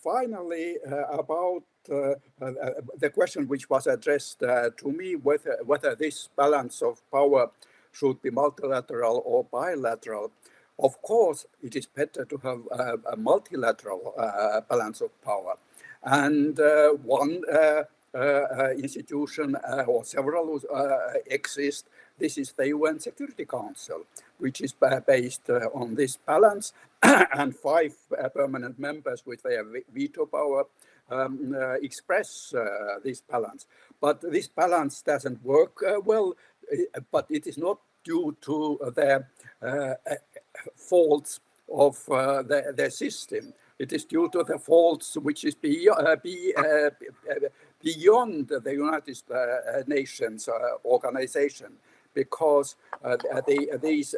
finally, about the question which was addressed to me, whether this balance of power should be multilateral or bilateral. Of course, it is better to have a multilateral balance of power. And one institution or several exist. This is the UN Security Council, which is based on this balance, and 5 permanent members with their veto power express this balance. But this balance doesn't work well, but it is not due to the faults of the system. It is due to the faults which is beyond the United Nations organization, because these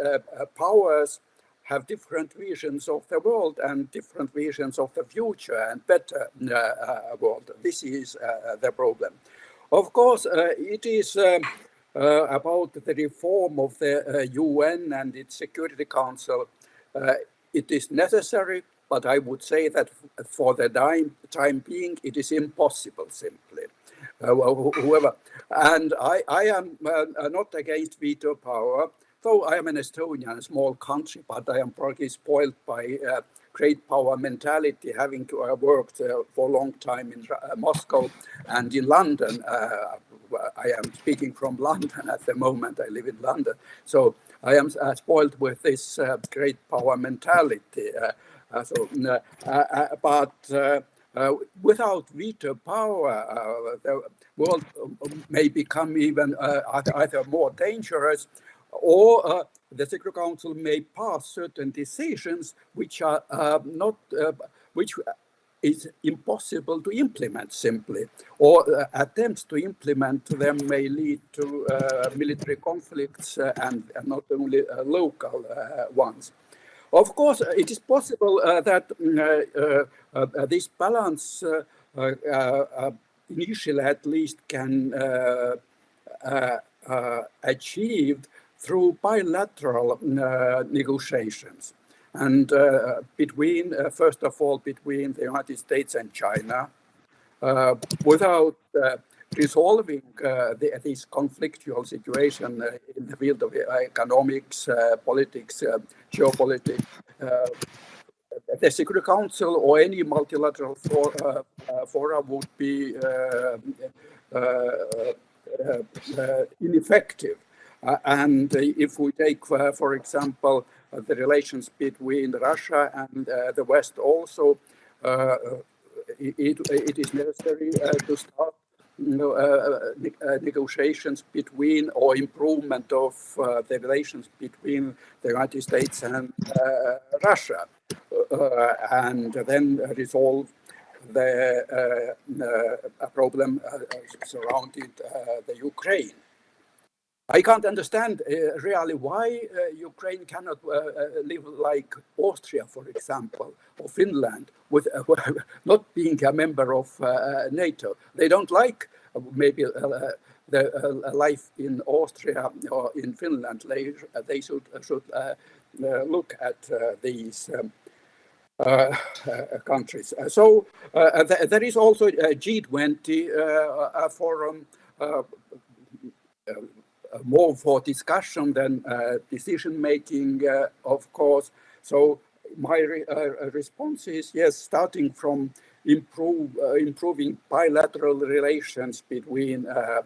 powers have different visions of the world and different visions of the future and better world. This is the problem. Of course, it is about the reform of the UN and its Security Council. It is necessary, but I would say that for the time being, it is impossible simply. Whoever, and I am not against veto power, though I am an Estonian, a small country, but I am probably spoiled by great power mentality, having worked for a long time in Moscow and in London. I am speaking from London at the moment. I live in London. So I am spoiled with this great power mentality. But without veto power, the world may become even either more dangerous, or the Security Council may pass certain decisions which are which is impossible to implement simply, or attempts to implement them may lead to military conflicts and not only local ones. Of course, it is possible that this balance, initially at least, can achieved through bilateral negotiations, and between, first of all, between the United States and China, without resolving this conflictual situation in the field of economics, politics, geopolitics. The Security Council or any multilateral fora would be ineffective. And if we take, for example, the relations between Russia and the West also, it is necessary to start negotiations between, or improvement of the relations between the United States and Russia, and then resolve the problem surrounding the Ukraine. I can't understand really why Ukraine cannot live like Austria, for example, or Finland, with not being a member of NATO. They don't like maybe the life in Austria or in Finland. They should look at these countries. So there is also a G20 forum, more for discussion than decision-making, of course. So my response is, yes, starting from improving bilateral relations between the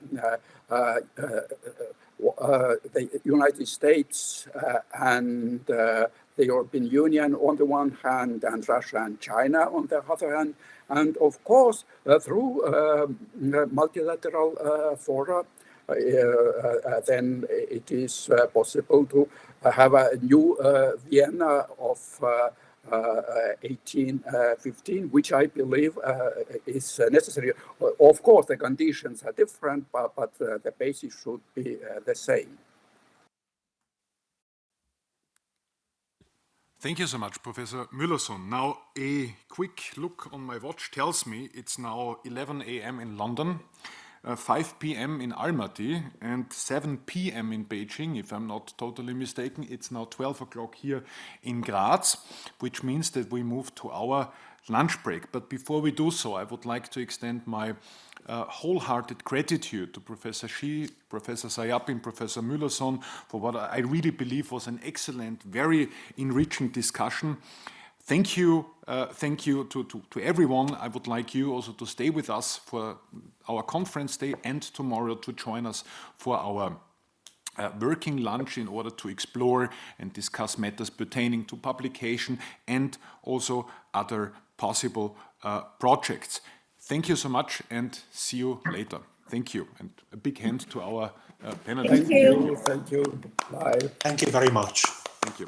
United States and the European Union on the one hand, and Russia and China on the other hand, and of course through multilateral fora, then it is possible to have a new Vienna of 1815, which I believe is necessary. Of course, the conditions are different, but the basis should be the same. Thank you so much, Professor Müllerson. Now, a quick look on my watch tells me it's now 11 a.m. in London, 5 p.m. in Almaty, and 7 p.m. in Beijing, if I'm not totally mistaken. It's now 12 o'clock here in Graz, which means that we move to our lunch break. But before we do so, I would like to extend my wholehearted gratitude to Professor Shi, Professor Sayapin, Professor Müllerson, for what I really believe was an excellent, very enriching discussion. Thank you to everyone. I would like you also to stay with us for our conference day and tomorrow to join us for our working lunch in order to explore and discuss matters pertaining to publication and also other possible projects. Thank you so much and see you later. Thank you. And a big hand to our panelists. Thank you. Thank you. Bye. Thank you very much. Thank you.